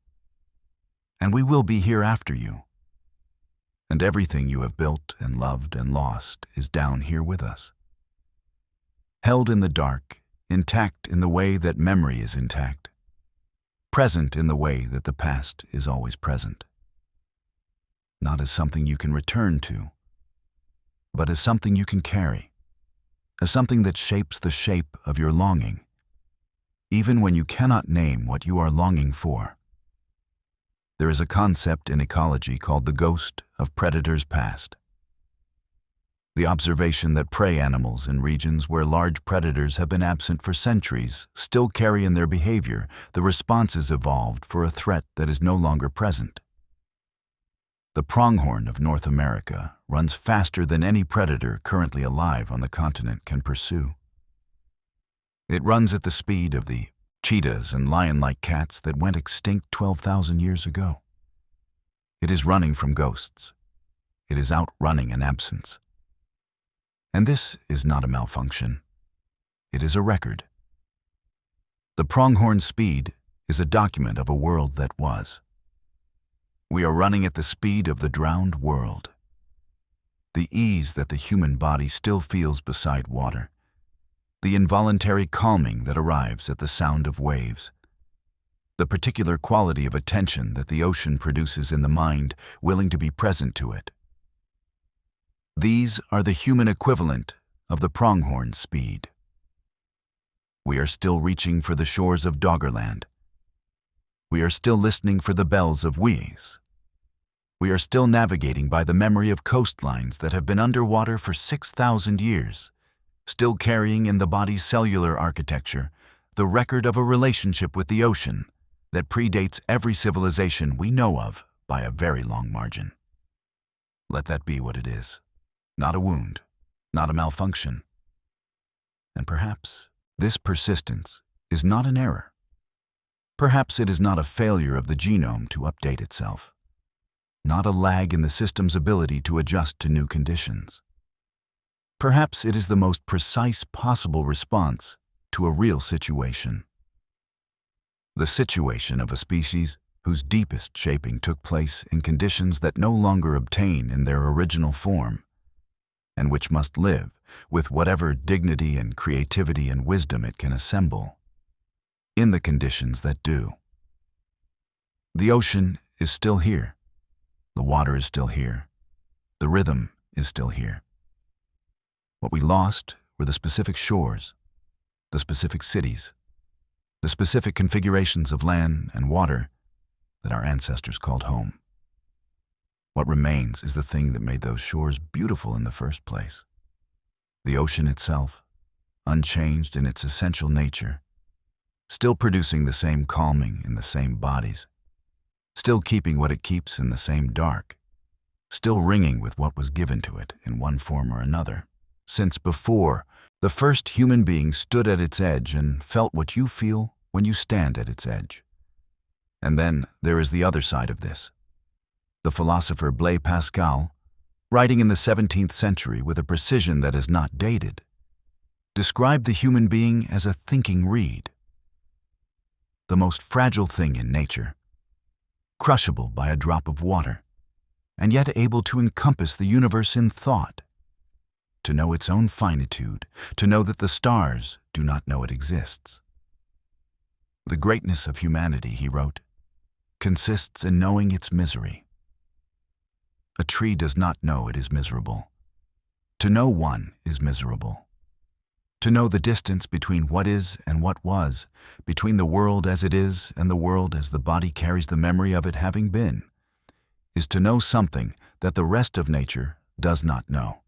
and we will be here after you. And everything you have built and loved and lost is down here with us. Held in the dark, intact in the way that memory is intact, present in the way that the past is always present. Not as something you can return to, but as something you can carry, as something that shapes the shape of your longing, even when you cannot name what you are longing for. There is a concept in ecology called the ghost of predators past. The observation that prey animals in regions where large predators have been absent for centuries still carry in their behavior the responses evolved for a threat that is no longer present. The pronghorn of North America runs faster than any predator currently alive on the continent can pursue. It runs at the speed of the cheetahs and lion-like cats that went extinct 12,000 years ago. It is running from ghosts. It is outrunning an absence. And this is not a malfunction. It is a record. The pronghorn speed is a document of a world that was. We are running at the speed of the drowned world. the ease that the human body still feels beside water, the involuntary calming that arrives at the sound of waves, the particular quality of attention that the ocean produces in the mind willing to be present to it. These are the human equivalent of the pronghorn's speed. We are still reaching for the shores of Doggerland. We are still listening for the bells of Wies. We are still navigating by the memory of coastlines that have been underwater for 6,000 years, still carrying in the body's cellular architecture the record of a relationship with the ocean that predates every civilization we know of by a very long margin. Let that be what it is. Not a wound, not a malfunction. And perhaps this persistence is not an error. Perhaps it is not a failure of the genome to update itself, not a lag in the system's ability to adjust to new conditions. Perhaps it is the most precise possible response to a real situation. The situation of a species whose deepest shaping took place in conditions that no longer obtain in their original form, and which must live with whatever dignity and creativity and wisdom it can assemble in the conditions that do. The ocean is still here. The water is still here. The rhythm is still here. What we lost were the specific shores, the specific cities, the specific configurations of land and water that our ancestors called home. What remains is the thing that made those shores beautiful in the first place. The ocean itself, unchanged in its essential nature, still producing the same calming in the same bodies, still keeping what it keeps in the same dark, still ringing with what was given to it in one form or another, since before the first human being stood at its edge and felt what you feel when you stand at its edge. And then there is the other side of this. The philosopher Blaise Pascal, writing in the 17th century with a precision that is not dated, described the human being as a thinking reed, the most fragile thing in nature, crushable by a drop of water, and yet able to encompass the universe in thought, to know its own finitude, to know that the stars do not know it exists. The greatness of humanity, he wrote, consists in knowing its misery. A tree does not know it is miserable. To know one is miserable. To know the distance between what is and what was, between the world as it is and the world as the body carries the memory of it having been, is to know something that the rest of nature does not know.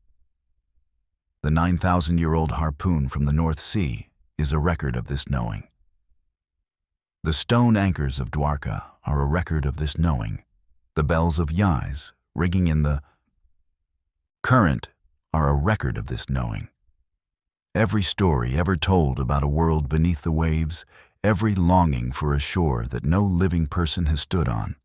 The 9,000-year-old harpoon from the North Sea is a record of this knowing. The stone anchors of Dwarka are a record of this knowing. The bells of Yais, ringing in the current, are a record of this knowing. Every story ever told about a world beneath the waves, every longing for a shore that no living person has stood on,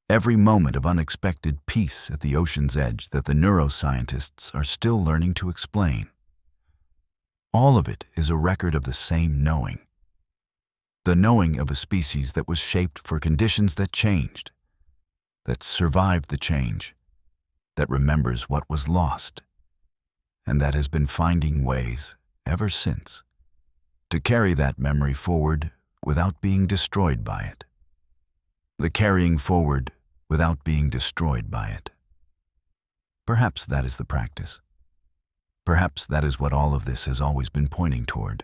every moment of unexpected peace at the ocean's edge that the neuroscientists are still learning to explain. All of it is a record of the same knowing. The knowing of a species that was shaped for conditions that changed, that survived the change, that remembers what was lost, and that has been finding ways ever since to carry that memory forward without being destroyed by it. The carrying forward without being destroyed by it. Perhaps that is the practice. Perhaps that is what all of this has always been pointing toward.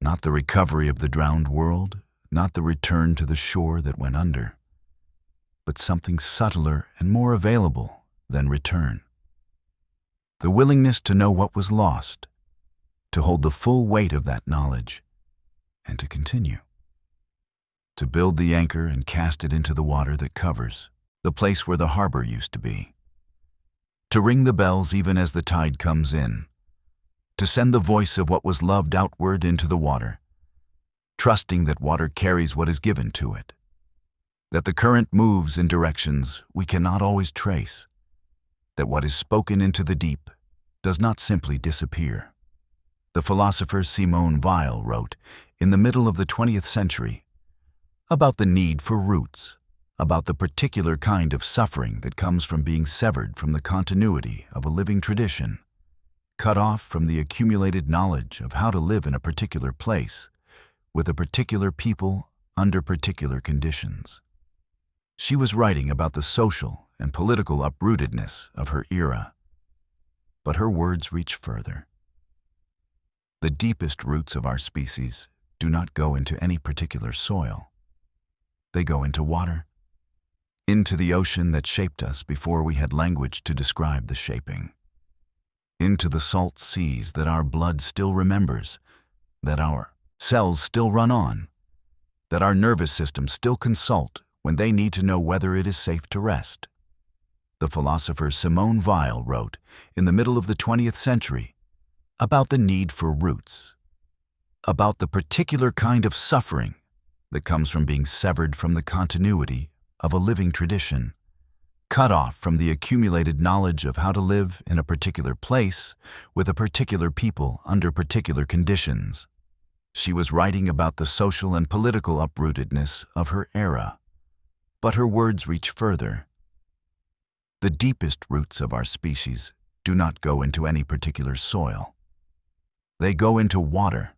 Not the recovery of the drowned world, not the return to the shore that went under, but something subtler and more available than return. The willingness to know what was lost, to hold the full weight of that knowledge, and to continue. To build the anchor and cast it into the water that covers, the place where the harbor used to be. To ring the bells even as the tide comes in. To send the voice of what was loved outward into the water, trusting that water carries what is given to it. That the current moves in directions we cannot always trace. That what is spoken into the deep does not simply disappear. The philosopher Simone Weil wrote, in the middle of the 20th century, about the need for roots, about the particular kind of suffering that comes from being severed from the continuity of a living tradition, cut off from the accumulated knowledge of how to live in a particular place, with a particular people under particular conditions. She was writing about the social and political uprootedness of her era, but her words reach further. The deepest roots of our species do not go into any particular soil. They go into water, into the ocean that shaped us before we had language to describe the shaping, into the salt seas that our blood still remembers, that our cells still run on, that our nervous systems still consult when they need to know whether it is safe to rest. The philosopher Simone Weil wrote in the middle of the 20th century about the need for roots, about the particular kind of suffering that comes from being severed from the continuity of a living tradition, cut off from the accumulated knowledge of how to live in a particular place with a particular people under particular conditions. She was writing about the social and political uprootedness of her era, but her words reach further. The deepest roots of our species do not go into any particular soil. They go into water,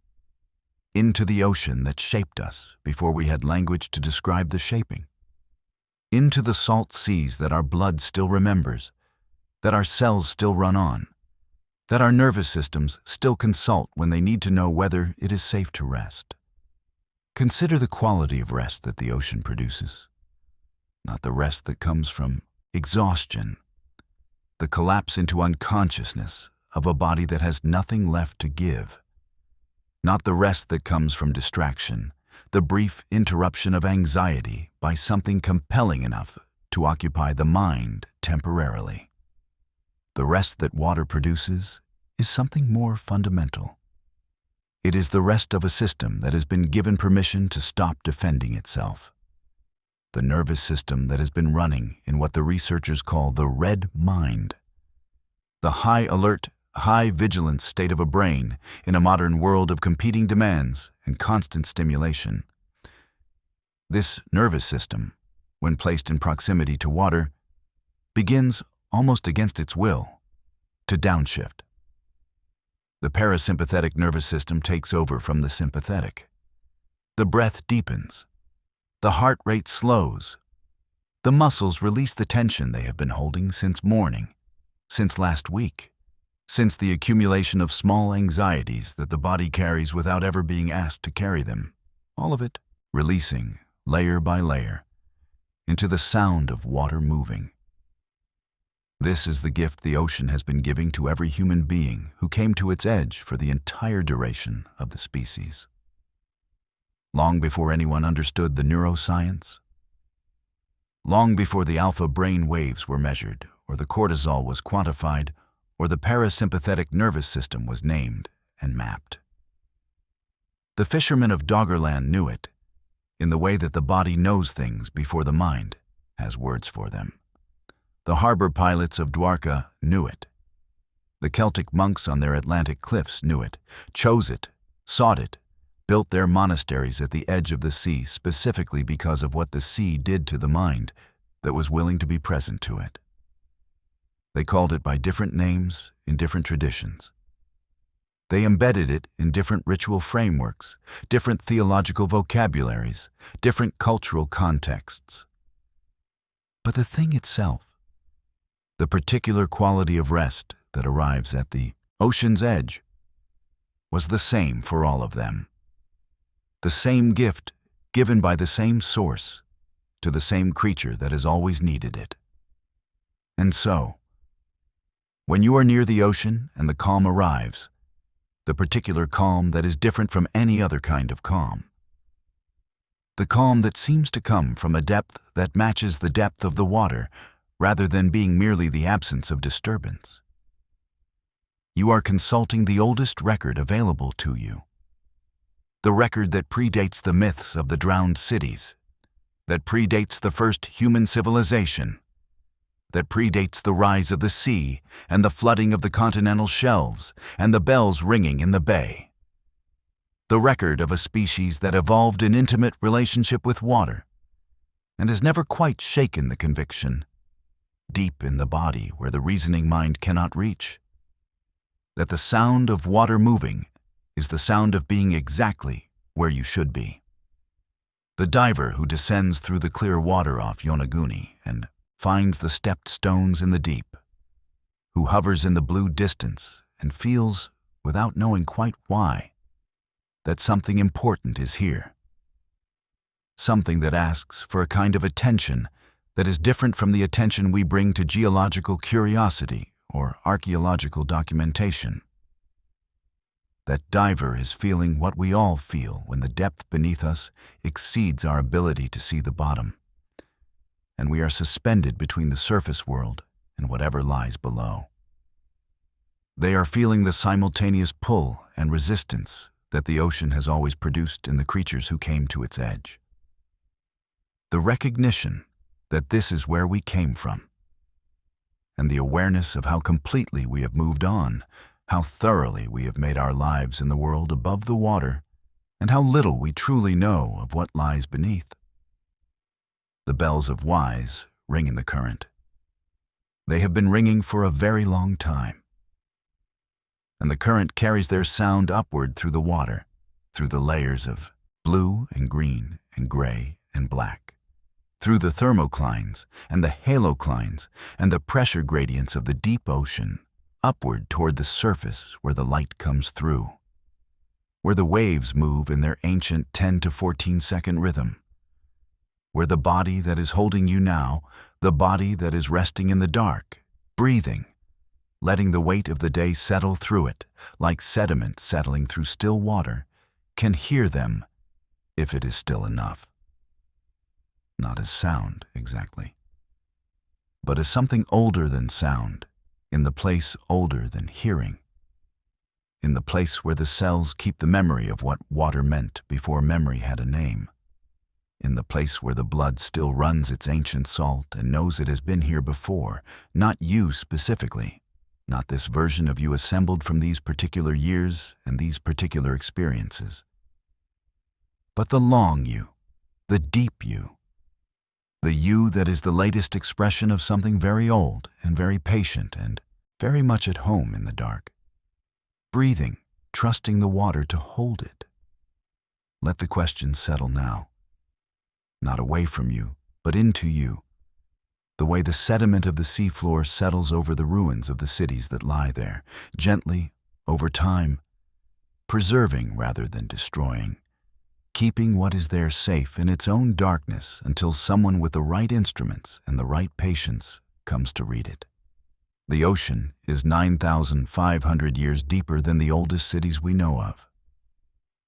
into the ocean that shaped us before we had language to describe the shaping, into the salt seas that our blood still remembers, that our cells still run on, that our nervous systems still consult when they need to know whether it is safe to rest. Consider the quality of rest that the ocean produces, not the rest that comes from exhaustion, the collapse into unconsciousness of a body that has nothing left to give, not the rest that comes from distraction, the brief interruption of anxiety by something compelling enough to occupy the mind temporarily. The rest that water produces is something more fundamental. It is the rest of a system that has been given permission to stop defending itself. The nervous system that has been running in what the researchers call the red mind. The high alert, high vigilance state of a brain in a modern world of competing demands and constant stimulation. This nervous system, when placed in proximity to water, begins, almost against its will, to downshift. The parasympathetic nervous system takes over from the sympathetic. The breath deepens. The heart rate slows. The muscles release the tension they have been holding since morning, since last week, since the accumulation of small anxieties that the body carries without ever being asked to carry them, all of it releasing, layer by layer, into the sound of water moving. This is the gift the ocean has been giving to every human being who came to its edge for the entire duration of the species. Long before anyone understood the neuroscience, long before the alpha brain waves were measured, or the cortisol was quantified, or the parasympathetic nervous system was named and mapped. The fishermen of Doggerland knew it, in the way that the body knows things before the mind has words for them. The harbor pilots of Dwarka knew it. The Celtic monks on their Atlantic cliffs knew it, chose it, sought it, built their monasteries at the edge of the sea specifically because of what the sea did to the mind that was willing to be present to it. They called it by different names in different traditions. They embedded it in different ritual frameworks, different theological vocabularies, different cultural contexts. But the thing itself, the particular quality of rest that arrives at the ocean's edge, was the same for all of them. The same gift given by the same source to the same creature that has always needed it. And so, when you are near the ocean and the calm arrives, the particular calm that is different from any other kind of calm, the calm that seems to come from a depth that matches the depth of the water rather than being merely the absence of disturbance, you are consulting the oldest record available to you. The record that predates the myths of the drowned cities, that predates the first human civilization, that predates the rise of the sea and the flooding of the continental shelves and the bells ringing in the bay. The record of a species that evolved in intimate relationship with water, and has never quite shaken the conviction, deep in the body where the reasoning mind cannot reach, that the sound of water moving is the sound of being exactly where you should be. The diver who descends through the clear water off Yonaguni and finds the stepped stones in the deep, who hovers in the blue distance and feels, without knowing quite why, that something important is here. Something that asks for a kind of attention that is different from the attention we bring to geological curiosity or archaeological documentation. That diver is feeling what we all feel when the depth beneath us exceeds our ability to see the bottom, and we are suspended between the surface world and whatever lies below. They are feeling the simultaneous pull and resistance that the ocean has always produced in the creatures who came to its edge. The recognition that this is where we came from, and the awareness of how completely we have moved on, how thoroughly we have made our lives in the world above the water, and how little we truly know of what lies beneath. The bells of wise ring in the current. They have been ringing for a very long time. And the current carries their sound upward through the water, through the layers of blue and green and gray and black, through the thermoclines and the haloclines and the pressure gradients of the deep ocean, upward toward the surface where the light comes through, where the waves move in their ancient 10 to 14-second rhythm, where the body that is holding you now, the body that is resting in the dark, breathing, letting the weight of the day settle through it, like sediment settling through still water, can hear them if it is still enough. Not as sound, exactly, but as something older than sound, in the place older than hearing, in the place where the cells keep the memory of what water meant before memory had a name, in the place where the blood still runs its ancient salt and knows it has been here before, not you specifically, not this version of you assembled from these particular years and these particular experiences, but the long you, the deep you, the you that is the latest expression of something very old and very patient and very much at home in the dark, breathing, trusting the water to hold it. Let the question settle now, not away from you, but into you, the way the sediment of the seafloor settles over the ruins of the cities that lie there, gently, over time, preserving rather than destroying, keeping what is there safe in its own darkness until someone with the right instruments and the right patience comes to read it. The ocean is 9,500 years deeper than the oldest cities we know of,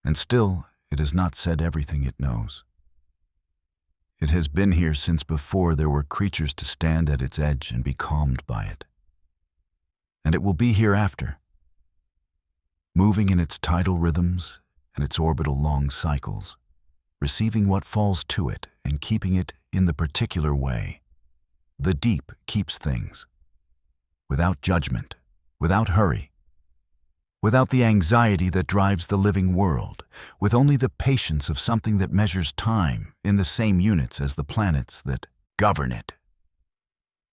and still it has not said everything it knows. It has been here since before there were creatures to stand at its edge and be calmed by it. And it will be here after, moving in its tidal rhythms and its orbital long cycles, receiving what falls to it and keeping it in the particular way. The deep keeps things, without judgment, without hurry, without the anxiety that drives the living world, with only the patience of something that measures time in the same units as the planets that govern it.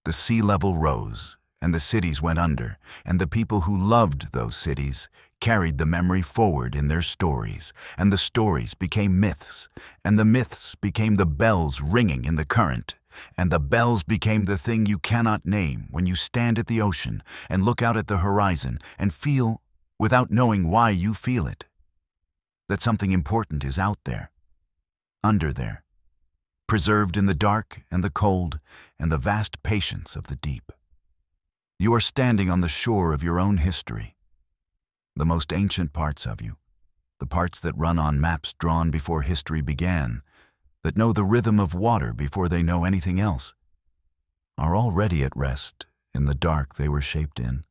The sea level rose, and the cities went under, and the people who loved those cities carried the memory forward in their stories, and the stories became myths, and the myths became the bells ringing in the current, and the bells became the thing you cannot name when you stand at the ocean and look out at the horizon and feel, without knowing why you feel it, that something important is out there, under there, preserved in the dark and the cold and the vast patience of the deep. You are standing on the shore of your own history, the most ancient parts of you, the parts that run on maps drawn before history began, that know the rhythm of water before they know anything else, are already at rest in the dark they were shaped in.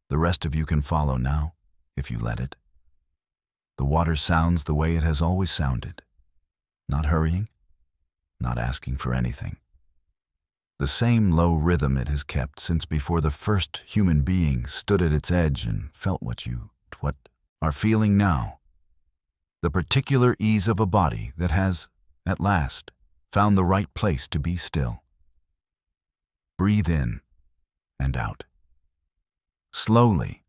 The rest of you can follow now, if you let it. The water sounds the way it has always sounded, not hurrying, not asking for anything. The same low rhythm it has kept since before the first human being stood at its edge and felt what are feeling now. The particular ease of a body that has, at last, found the right place to be still. Breathe in and out. Slowly.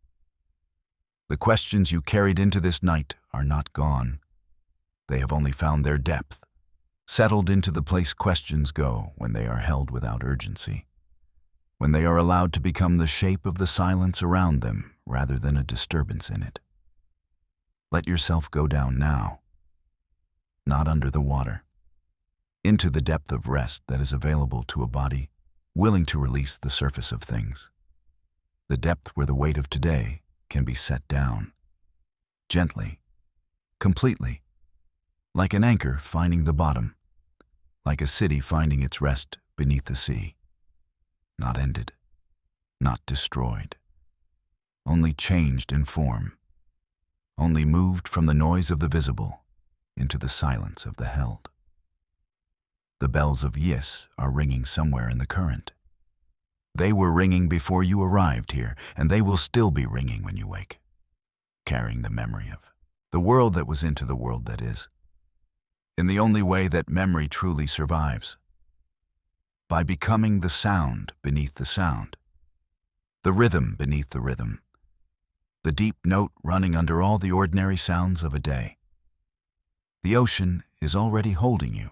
The questions you carried into this night are not gone. They have only found their depth, settled into the place questions go when they are held without urgency, when they are allowed to become the shape of the silence around them rather than a disturbance in it. Let yourself go down now, not under the water, into the depth of rest that is available to a body willing to release the surface of things, the depth where the weight of today can be set down, gently, completely, like an anchor finding the bottom, like a city finding its rest beneath the sea. Not ended, not destroyed, only changed in form, only moved from the noise of the visible into the silence of the held. The bells of Yis are ringing somewhere in the current. They were ringing before you arrived here, and they will still be ringing when you wake, carrying the memory of the world that was into the world that is, in the only way that memory truly survives, by becoming the sound beneath the sound, the rhythm beneath the rhythm, the deep note running under all the ordinary sounds of a day. The ocean is already holding you.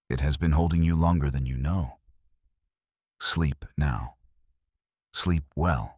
It has been holding you longer than you know. Sleep now. Sleep well.